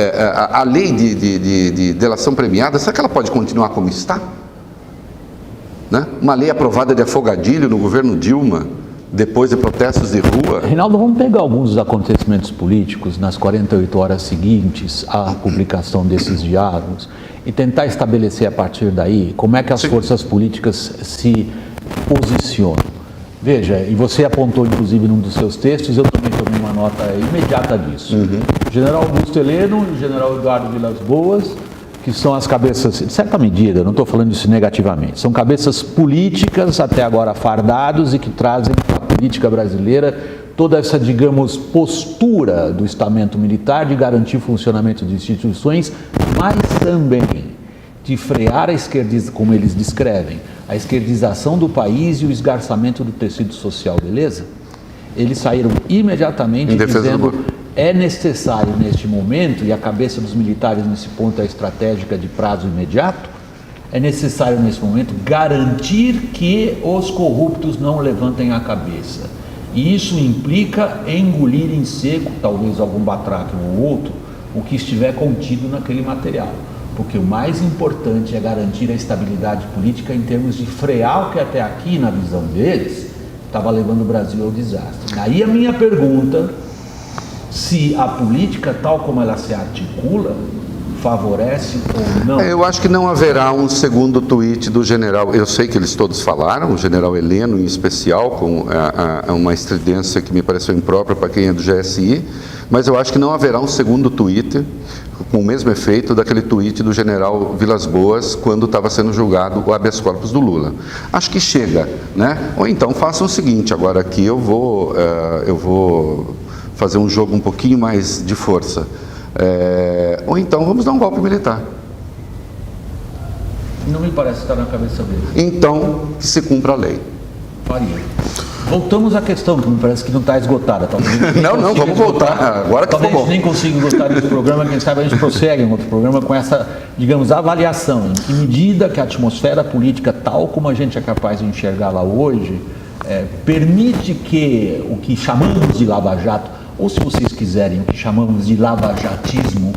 a lei de delação premiada, será que ela pode continuar como está? Né? Uma lei aprovada de afogadilho no governo Dilma, depois de protestos de rua. Reinaldo, vamos pegar alguns dos acontecimentos políticos nas 48 horas seguintes à publicação desses diálogos e tentar estabelecer a partir daí como é que as forças políticas se posicionam. Veja, e você apontou inclusive num dos seus textos, eu também tomei uma nota imediata disso. O general Augusto Heleno e o general Eduardo Vilas Boas, que são as cabeças, em certa medida, não estou falando isso negativamente, são cabeças políticas até agora fardados e que trazem para a política brasileira toda essa, digamos, postura do estamento militar de garantir o funcionamento de instituições, mas também de frear a esquerdização, como eles descrevem, a esquerdização do país e o esgarçamento do tecido social, beleza? Eles saíram imediatamente dizendo é necessário neste momento, e a cabeça dos militares nesse ponto é estratégica de prazo imediato, é necessário nesse momento garantir que os corruptos não levantem a cabeça. E isso implica engolir em seco, talvez algum batraque ou outro, o que estiver contido naquele material. Porque o mais importante é garantir a estabilidade política em termos de frear o que até aqui, na visão deles, estava levando o Brasil ao desastre. Aí a minha pergunta, se a política tal como ela se articula, favorece ou não? Eu acho que não haverá um segundo tweet do general. Eu sei que eles todos falaram, o general Heleno em especial, com uma estridência que me pareceu imprópria para quem é do GSI, mas eu acho que não haverá um segundo tweet com o mesmo efeito daquele tweet do general Vilas Boas quando estava sendo julgado o habeas corpus do Lula. Acho que chega, né? Ou então façam o seguinte, agora aqui eu vou fazer um jogo um pouquinho mais de força. Ou então vamos dar um golpe militar. Não me parece estar na cabeça dele. Então, que se cumpra a lei. Faria. Voltamos à questão, que me parece que não está esgotada. Não, vamos voltar. Agora que talvez ficou bom. Nem consiga esgotar esse programa, quem sabe a gente prossegue em outro programa com essa, digamos, avaliação. Em que medida que a atmosfera política, tal como a gente é capaz de enxergá-la hoje, permite que o que chamamos de lava-jato, ou se vocês quiserem, o que chamamos de lava-jatismo,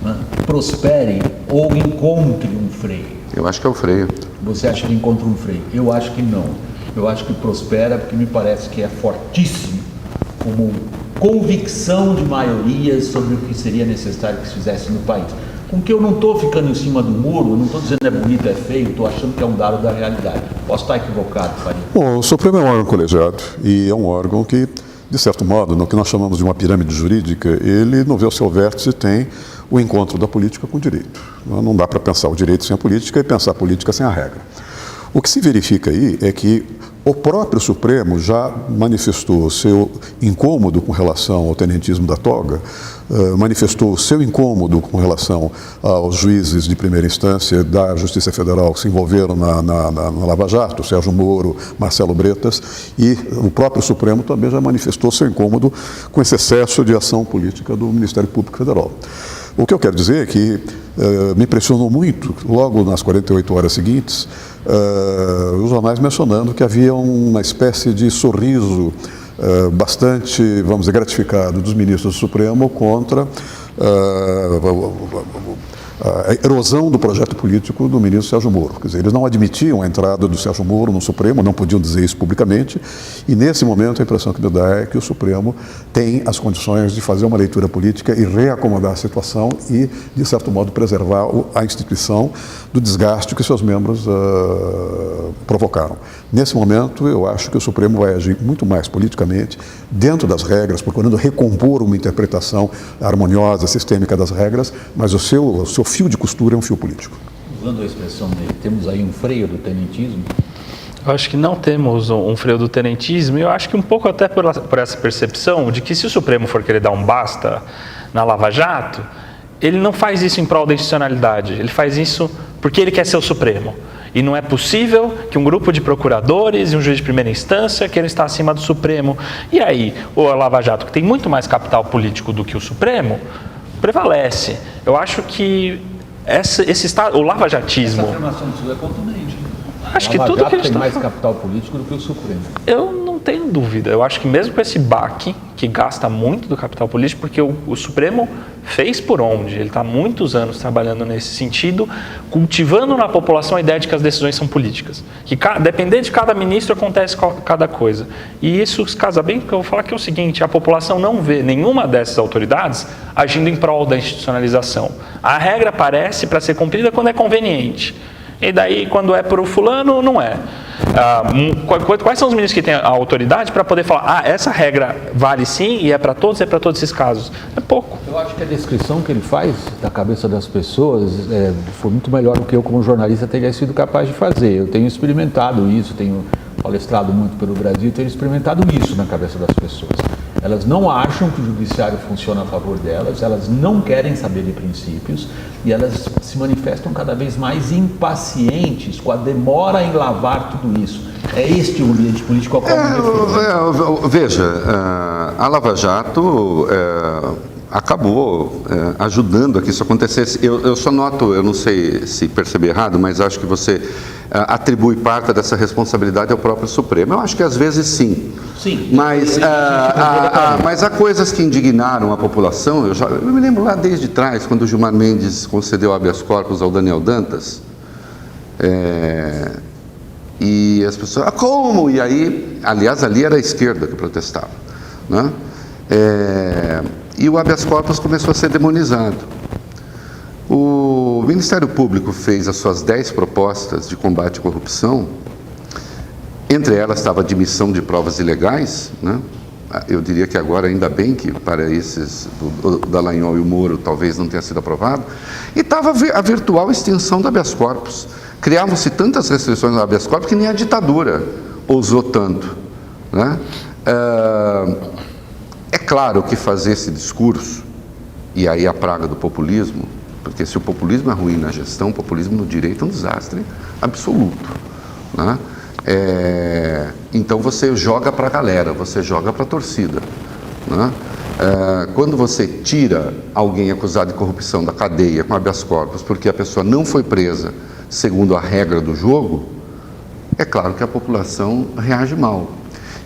né, prospere ou encontre um freio. Eu acho que é o freio. Você acha que encontra um freio? Eu acho que não. Eu acho que prospera porque me parece que é fortíssimo como convicção de maiorias sobre o que seria necessário que se fizesse no país. Com que eu não estou ficando em cima do muro, eu não estou dizendo é bonito, é feio, estou achando que é um dado da realidade. Posso estar equivocado, Faria? Bom, o Supremo é um órgão colegiado e é um órgão que, de certo modo, no que nós chamamos de uma pirâmide jurídica, ele, no seu vértice, tem o encontro da política com o direito. Não dá para pensar o direito sem a política e pensar a política sem a regra. O que se verifica aí é que o próprio Supremo já manifestou o seu incômodo com relação ao tenentismo da toga, manifestou o seu incômodo com relação aos juízes de primeira instância da Justiça Federal que se envolveram na Lava Jato, Sérgio Moro, Marcelo Bretas, e o próprio Supremo também já manifestou seu incômodo com esse excesso de ação política do Ministério Público Federal. O que eu quero dizer é que me impressionou muito, logo nas 48 horas seguintes, os jornais mencionando que havia uma espécie de sorriso bastante, vamos dizer, gratificado dos ministros do Supremo contra a erosão do projeto político do ministro Sérgio Moro. Quer dizer, eles não admitiam a entrada do Sérgio Moro no Supremo, não podiam dizer isso publicamente, e nesse momento a impressão que me dá é que o Supremo tem as condições de fazer uma leitura política e reacomodar a situação e, de certo modo, preservar a instituição do desgaste que seus membros provocaram. Nesse momento, eu acho que o Supremo vai agir muito mais politicamente, dentro das regras, procurando recompor uma interpretação harmoniosa, sistêmica das regras, mas o seu fio de costura é um fio político. Usando a expressão dele, temos aí um freio do tenentismo? Eu acho que não temos um freio do tenentismo, e eu acho que um pouco até por essa percepção de que se o Supremo for querer dar um basta na Lava Jato, ele não faz isso em prol da institucionalidade, ele faz isso porque ele quer ser o Supremo. E não é possível que um grupo de procuradores e um juiz de primeira instância queiram estar acima do Supremo. E aí, o Lava Jato, que tem muito mais capital político do que o Supremo, prevalece. Eu acho que o lavajatismo... Essa afirmação sua é contundente. Acho que tudo que a gente tem mais capital político do que o Supremo. Eu não tenho dúvida. Eu acho que mesmo com esse baque, que gasta muito do capital político, porque o Supremo fez por onde? Ele está há muitos anos trabalhando nesse sentido, cultivando na população a ideia de que as decisões são políticas. Que dependendo de cada ministro acontece cada coisa. E isso casa bem, porque eu vou falar que é o seguinte, a população não vê nenhuma dessas autoridades agindo em prol da institucionalização. A regra aparece para ser cumprida quando é conveniente. E daí, quando é para o fulano, não é. Quais são os ministros que têm a autoridade para poder falar, essa regra vale sim e é para todos esses casos? É pouco. Eu acho que a descrição que ele faz da cabeça das pessoas foi muito melhor do que eu, como jornalista, teria sido capaz de fazer. Eu tenho experimentado isso, tenho palestrado muito pelo Brasil, tenho experimentado isso na cabeça das pessoas. Elas não acham que o judiciário funciona a favor delas, elas não querem saber de princípios e elas se manifestam cada vez mais impacientes com a demora em lavar tudo isso. É este o ambiente político ao qual me refiro. Veja, a Lava Jato acabou ajudando a que isso acontecesse. Eu só noto, eu não sei se percebi errado, mas acho que você atribui parte dessa responsabilidade ao próprio Supremo. Eu acho que às vezes sim. Sim. Mas há coisas que indignaram a população. Eu me lembro lá desde trás, quando o Gilmar Mendes concedeu habeas corpus ao Daniel Dantas. E as pessoas, como? E aí, aliás, ali era a esquerda que protestava, né? E o habeas corpus começou a ser demonizado. O Ministério Público fez as suas 10 propostas de combate à corrupção, entre elas estava a admissão de provas ilegais, né? Eu diria que agora, ainda bem que para esses, o Dallagnol e o Moro, talvez não tenha sido aprovado, e estava a virtual extinção do habeas corpus. Criavam-se tantas restrições no habeas corpus que nem a ditadura ousou tanto, né? É claro que fazer esse discurso, e aí a praga do populismo, porque se o populismo é ruim na gestão, o populismo no direito é um desastre absoluto, né? Então você joga para a galera, você joga para a torcida, né? Quando você tira alguém acusado de corrupção da cadeia com habeas corpus porque a pessoa não foi presa segundo a regra do jogo, é claro que a população reage mal.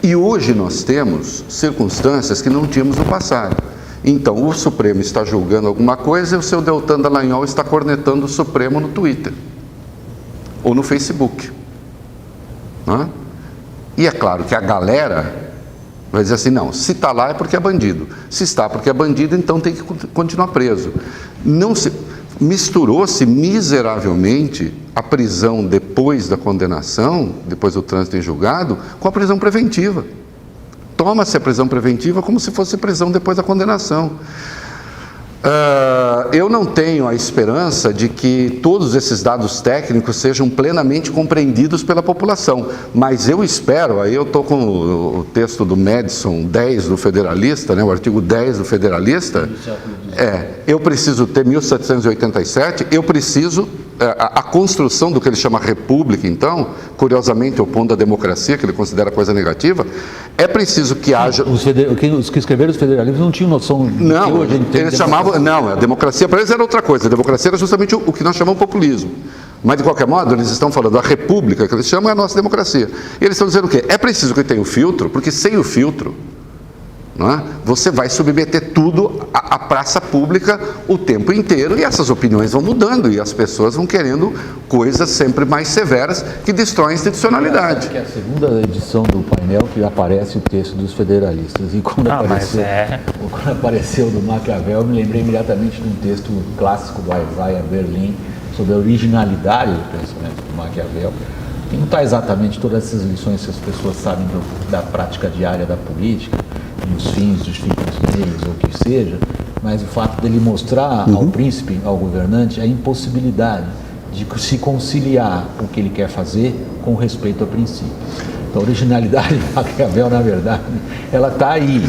E hoje nós temos circunstâncias que não tínhamos no passado. Então, o Supremo está julgando alguma coisa e o seu Deltan Dallagnol está cornetando o Supremo no Twitter ou no Facebook, né? E é claro que a galera vai dizer assim, não, se está lá é porque é bandido. Se está porque é bandido, então tem que continuar preso. Misturou-se miseravelmente a prisão depois da condenação, depois do trânsito em julgado, com a prisão preventiva. Toma-se a prisão preventiva como se fosse prisão depois da condenação. Eu não tenho a esperança de que todos esses dados técnicos sejam plenamente compreendidos pela população, mas eu espero, aí eu estou com o texto do Madison 10 do Federalista, né, o artigo 10 do Federalista, eu preciso ter 1787, eu preciso a construção do que ele chama república, então, curiosamente opondo a democracia, que ele considera coisa negativa, é preciso que haja... Os que escreveram os federalistas não tinham noção de não, que hoje a gente tem eles chamavam... Não, a democracia para eles era outra coisa, a democracia era justamente o que nós chamamos de populismo. Mas, de qualquer modo, eles estão falando da república, que eles chamam é a nossa democracia. E eles estão dizendo o quê? É preciso que tenha o filtro, porque sem o filtro, não é? Você vai submeter tudo à praça pública o tempo inteiro e essas opiniões vão mudando e as pessoas vão querendo coisas sempre mais severas que destroem a institucionalidade. É a segunda edição do painel que aparece o texto dos federalistas e quando apareceu do Maquiavel, eu me lembrei imediatamente de um texto clássico do Isaiah Berlin sobre a originalidade do pensamento do Maquiavel, que não está exatamente todas essas lições que as pessoas sabem da prática diária da política, dos fins, dos meios, ou o que seja, mas o fato dele mostrar ao príncipe, ao governante, a impossibilidade de se conciliar o que ele quer fazer com respeito a princípios. Então, a originalidade de Maquiavel, na verdade, ela está aí.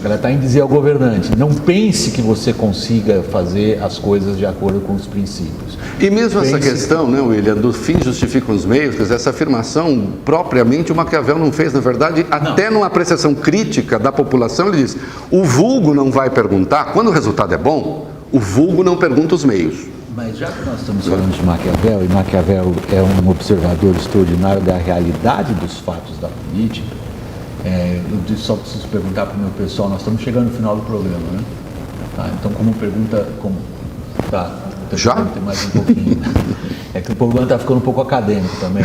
Ela está em dizer ao governante, não pense que você consiga fazer as coisas de acordo com os princípios. E mesmo essa questão, né, William, do fim justifica os meios, quer dizer, essa afirmação propriamente o Maquiavel não fez, na verdade, até numa apreciação crítica da população, ele diz, o vulgo não vai perguntar, quando o resultado é bom, o vulgo não pergunta os meios. Mas já que nós estamos falando de Maquiavel, e Maquiavel é um observador extraordinário da realidade dos fatos da política, eu só preciso perguntar para o meu pessoal, nós estamos chegando no final do programa, né? Tá, então, como pergunta... Tá, já? Tem mais um pouquinho. É que o programa está ficando um pouco acadêmico também.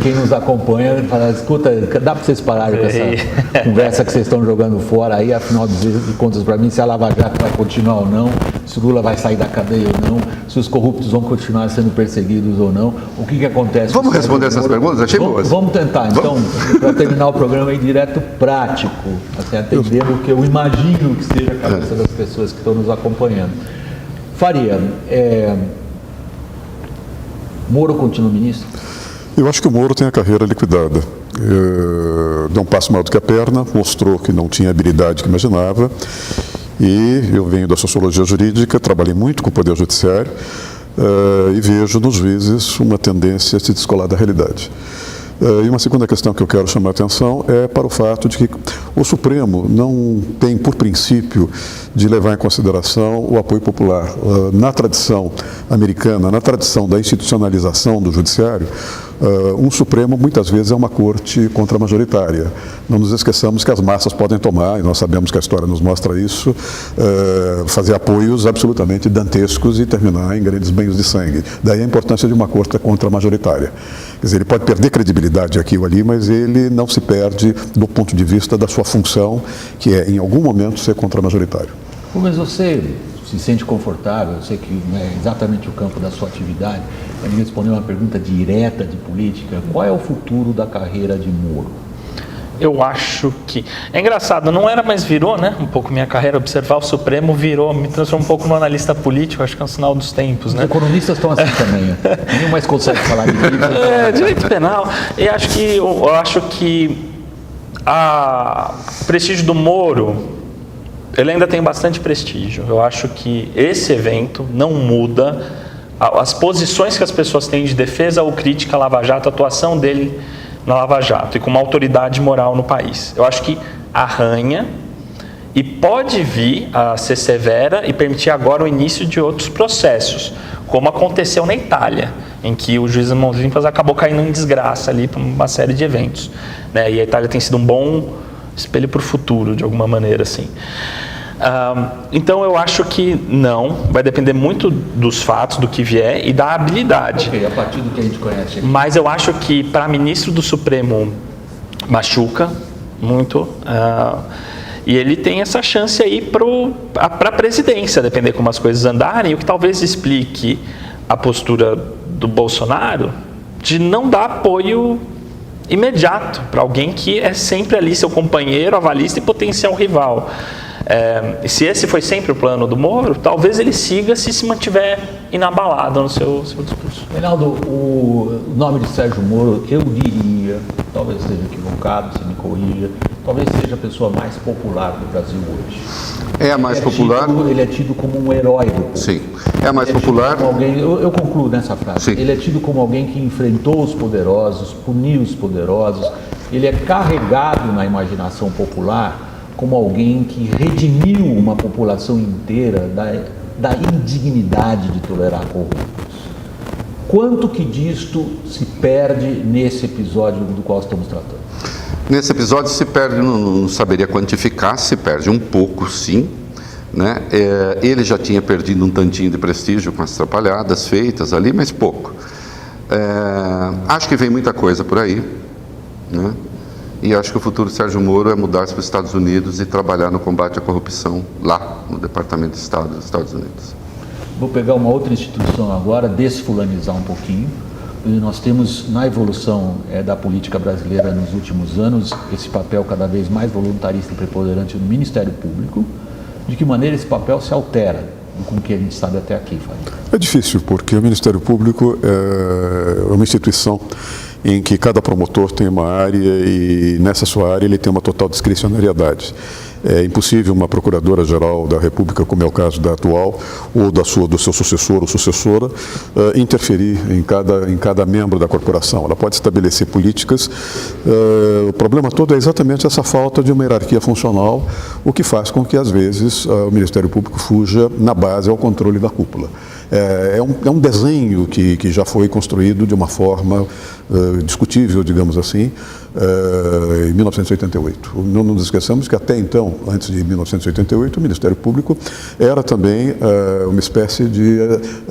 Quem nos acompanha fala, escuta, dá para vocês pararem com essa conversa que vocês estão jogando fora aí, afinal de contas, para mim, se a Lava Jato vai continuar ou não, se o Lula vai sair da cadeia ou não, se os corruptos vão continuar sendo perseguidos ou não, o que acontece... Vamos responder essas perguntas? Achei boas. Vamos tentar, então, para terminar o programa em direto prático, assim, atendendo o que eu imagino que seja a cabeça das pessoas que estão nos acompanhando. Faria, Moro continua ministro? Eu acho que o Moro tem a carreira liquidada. Deu um passo maior do que a perna, mostrou que não tinha a habilidade que imaginava. E eu venho da sociologia jurídica, trabalhei muito com o Poder Judiciário e vejo nos juízes uma tendência a se descolar da realidade. E uma segunda questão que eu quero chamar a atenção é para o fato de que o Supremo não tem, por princípio, de levar em consideração o apoio popular. Na tradição americana, na tradição da institucionalização do judiciário, um Supremo muitas vezes é uma corte contramajoritária. Não nos esqueçamos que as massas podem tomar, e nós sabemos que a história nos mostra isso, fazer apoios absolutamente dantescos e terminar em grandes banhos de sangue. Daí a importância de uma corte contramajoritária. Quer dizer, ele pode perder credibilidade aqui ou ali, mas ele não se perde do ponto de vista da sua função, que é, em algum momento, ser contramajoritário. Mas você se sente confortável, eu sei que não é exatamente o campo da sua atividade, mas me responder uma pergunta direta de política, qual é o futuro da carreira de Moro? Eu acho que... É engraçado, não era, mas virou, né? Um pouco minha carreira, observar o Supremo virou, me transformou um pouco no analista político, acho que é um sinal dos tempos, né? Os economistas estão assim também, nenhum mais consegue falar de direito. Direito penal, eu acho que o prestígio do Moro, ele ainda tem bastante prestígio. Eu acho que esse evento não muda as posições que as pessoas têm de defesa ou crítica à Lava Jato, a atuação dele na Lava Jato e com uma autoridade moral no país. Eu acho que arranha e pode vir a ser severa e permitir agora o início de outros processos, como aconteceu na Itália, em que o juiz Mãos Limpas acabou caindo em desgraça ali por uma série de eventos, né? E a Itália tem sido um bom espelho para o futuro, de alguma maneira, assim. Então eu acho que não, vai depender muito dos fatos, do que vier e da habilidade. Ok, a partir do que a gente conhece aqui. Mas eu acho que para ministro do Supremo machuca muito, e ele tem essa chance aí para a presidência, depender como as coisas andarem, o que talvez explique a postura do Bolsonaro de não dar apoio imediato para alguém que é sempre ali seu companheiro, avalista e potencial rival. E se esse foi sempre o plano do Moro, talvez ele siga se mantiver inabalado no seu discurso. Reinaldo, o nome de Sérgio Moro, eu diria, talvez esteja equivocado, você me corrija, talvez seja a pessoa mais popular do Brasil hoje. É a mais popular? Ele é tido como um herói do povo. Sim, é a mais popular. Eu concluo nessa frase. Sim. Ele é tido como alguém que enfrentou os poderosos, puniu os poderosos. Ele é carregado na imaginação popular como alguém que redimiu uma população inteira da indignidade de tolerar corruptos. Quanto que disto se perde nesse episódio do qual estamos tratando? Nesse episódio se perde, não saberia quantificar, se perde um pouco, sim. Né? Ele já tinha perdido um tantinho de prestígio com as atrapalhadas feitas ali, mas pouco. Acho que vem muita coisa por aí, né? E acho que o futuro de Sérgio Moro é mudar-se para os Estados Unidos e trabalhar no combate à corrupção lá, no Departamento de Estado dos Estados Unidos. Vou pegar uma outra instituição agora, desfulanizar um pouquinho. nós temos na evolução da política brasileira nos últimos anos esse papel cada vez mais voluntarista e preponderante do Ministério Público. De que maneira esse papel se altera com o que a gente sabe até aqui, Faria? É difícil, porque o Ministério Público é uma instituição em que cada promotor tem uma área e nessa sua área ele tem uma total discricionariedade. É impossível uma procuradora-geral da República, como é o caso da atual, ou do seu sucessor ou sucessora, interferir em cada membro da corporação. Ela pode estabelecer políticas. O problema todo é exatamente essa falta de uma hierarquia funcional, o que faz com que, às vezes, o Ministério Público fuja na base ao controle da cúpula. É um desenho que já foi construído de uma forma discutível, digamos assim, em 1988. Não nos esqueçamos que até então, antes de 1988, o Ministério Público era também uma espécie de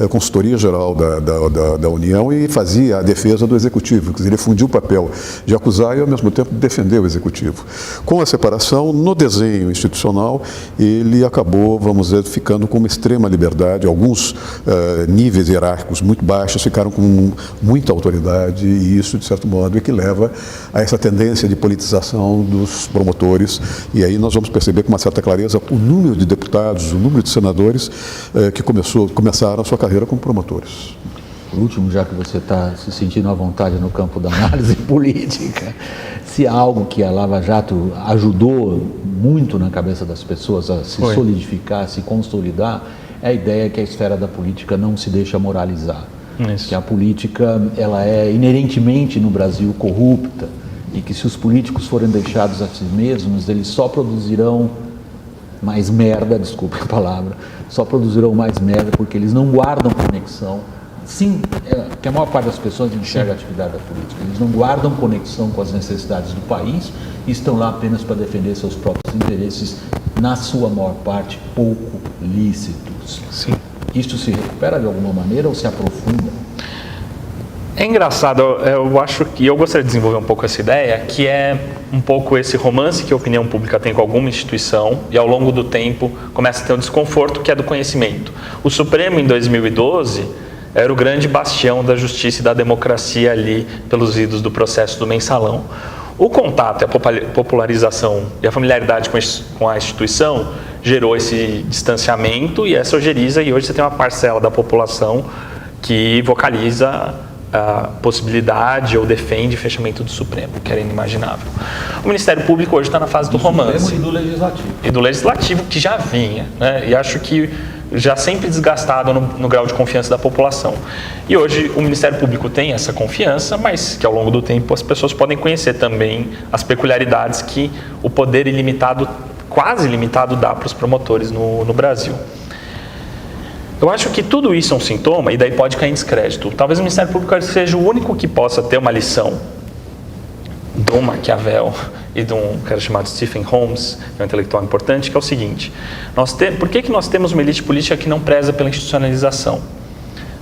consultoria geral da União e fazia a defesa do Executivo, quer dizer, ele fundia o papel de acusar e, ao mesmo tempo, defender o Executivo. Com a separação, no desenho institucional, ele acabou, vamos dizer, ficando com uma extrema liberdade. Alguns níveis hierárquicos muito baixos ficaram com muita autoridade e isso, de certo modo, é que leva a essa tendência de politização dos promotores. E aí nós vamos perceber com uma certa clareza o número de deputados, o número de senadores que começaram a sua carreira como promotores. Por último, já que você está se sentindo à vontade no campo da análise política, se há algo que a Lava Jato ajudou muito na cabeça das pessoas a se solidificar, a se consolidar, é a ideia que a esfera da política não se deixa moralizar. Isso. Que a política ela é inerentemente no Brasil corrupta e que se os políticos forem deixados a si mesmos, eles só produzirão mais merda, desculpe a palavra, só produzirão mais merda porque eles não guardam conexão. Sim, que a maior parte das pessoas enxerga a atividade da política. Eles não guardam conexão com as necessidades do país e estão lá apenas para defender seus próprios interesses, na sua maior parte, pouco lícitos. Sim. Isto se recupera de alguma maneira ou se aprofunda? É engraçado, eu acho que eu gostaria de desenvolver um pouco essa ideia, que é um pouco esse romance que a opinião pública tem com alguma instituição e ao longo do tempo começa a ter um desconforto que é do conhecimento. O Supremo, em 2012, era o grande bastião da justiça e da democracia ali pelos idos do processo do mensalão. O contato, a popularização e a familiaridade com a instituição gerou esse distanciamento e essa ojeriza, e hoje você tem uma parcela da população que vocaliza a possibilidade ou defende fechamento do Supremo, que era inimaginável. O Ministério Público hoje está na fase do romance. E do Legislativo. E do Legislativo, que já vinha, né? E acho que já sempre desgastado no grau de confiança da população. E hoje o Ministério Público tem essa confiança, mas que ao longo do tempo as pessoas podem conhecer também as peculiaridades que o poder ilimitado, quase ilimitado, dá para os promotores no Brasil. Eu acho que tudo isso é um sintoma e daí pode cair em descrédito. Talvez o Ministério Público seja o único que possa ter uma lição do Maquiavel e de um cara chamado Stephen Holmes, que é um intelectual importante, que é o seguinte: por que nós temos uma elite política que não preza pela institucionalização?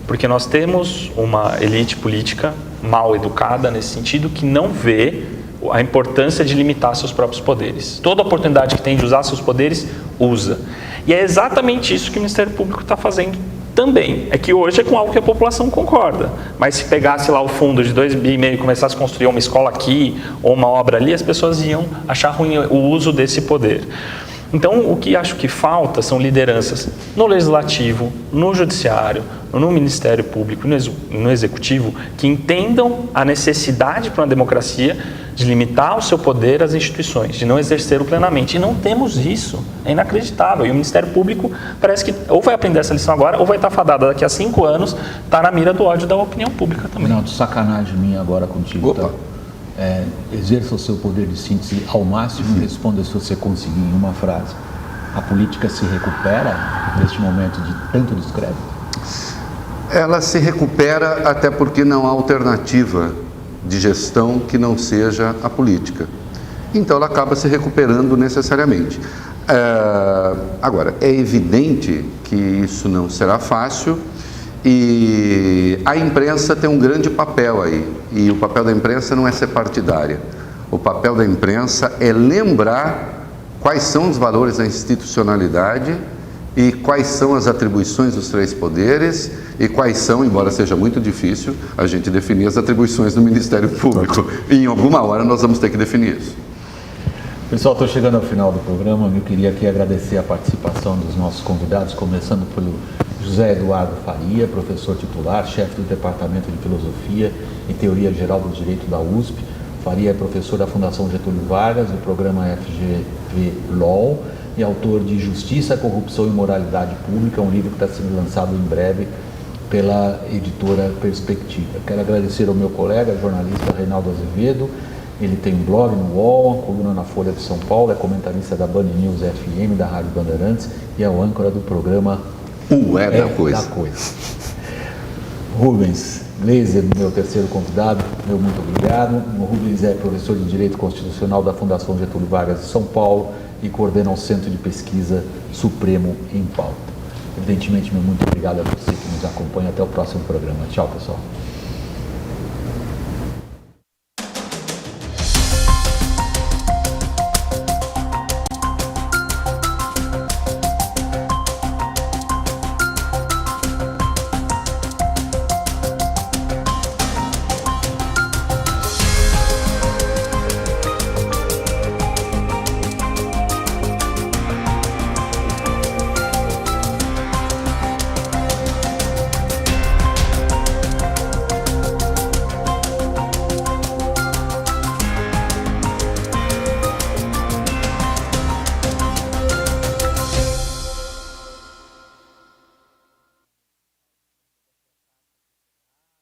Porque nós temos uma elite política mal educada nesse sentido, que não vê a importância de limitar seus próprios poderes. Toda oportunidade que tem de usar seus poderes, usa. E é exatamente isso que o Ministério Público está fazendo também. É que hoje é com algo que a população concorda. Mas se pegasse lá o fundo de 2,5 bi e começasse a construir uma escola aqui ou uma obra ali, as pessoas iam achar ruim o uso desse poder. Então, o que acho que falta são lideranças no Legislativo, no Judiciário, no Ministério Público, no Executivo, que entendam a necessidade para uma democracia de limitar o seu poder às instituições, de não exercer-o plenamente. E não temos isso. É inacreditável. E o Ministério Público parece que ou vai aprender essa lição agora, ou vai estar fadada daqui a 5 anos, está na mira do ódio da opinião pública também. Não, sacanagem minha agora contigo, tá? Exerça o seu poder de síntese ao máximo e responda se você conseguir em uma frase. A política se recupera neste momento de tanto descrédito? Ela se recupera até porque não há alternativa de gestão que não seja a política. Então ela acaba se recuperando necessariamente. Agora, é evidente que isso não será fácil e a imprensa tem um grande papel aí. E o papel da imprensa não é ser partidária. O papel da imprensa é lembrar quais são os valores da institucionalidade e quais são as atribuições dos três poderes e quais são, embora seja muito difícil, a gente definir as atribuições do Ministério Público. E em alguma hora nós vamos ter que definir isso. Pessoal, estou chegando ao final do programa. Eu queria aqui agradecer a participação dos nossos convidados, começando pelo José Eduardo Faria, professor titular, chefe do Departamento de Filosofia e Teoria Geral do Direito da USP. Faria é professor da Fundação Getúlio Vargas, do programa FGV Law, e autor de Justiça, Corrupção e Moralidade Pública, um livro que está sendo lançado em breve pela editora Perspectiva. Quero agradecer ao meu colega, jornalista Reinaldo Azevedo. Ele tem um blog no UOL, uma coluna na Folha de São Paulo, é comentarista da Band News FM, da Rádio Bandeirantes, e é o âncora do programa O É da Coisa. Rubens Gleiser, meu terceiro convidado, meu muito obrigado. O Rubens é professor de Direito Constitucional da Fundação Getúlio Vargas de São Paulo e coordena o Centro de Pesquisa Supremo em Pauta. Evidentemente, meu muito obrigado a você que nos acompanha. Até o próximo programa. Tchau, pessoal.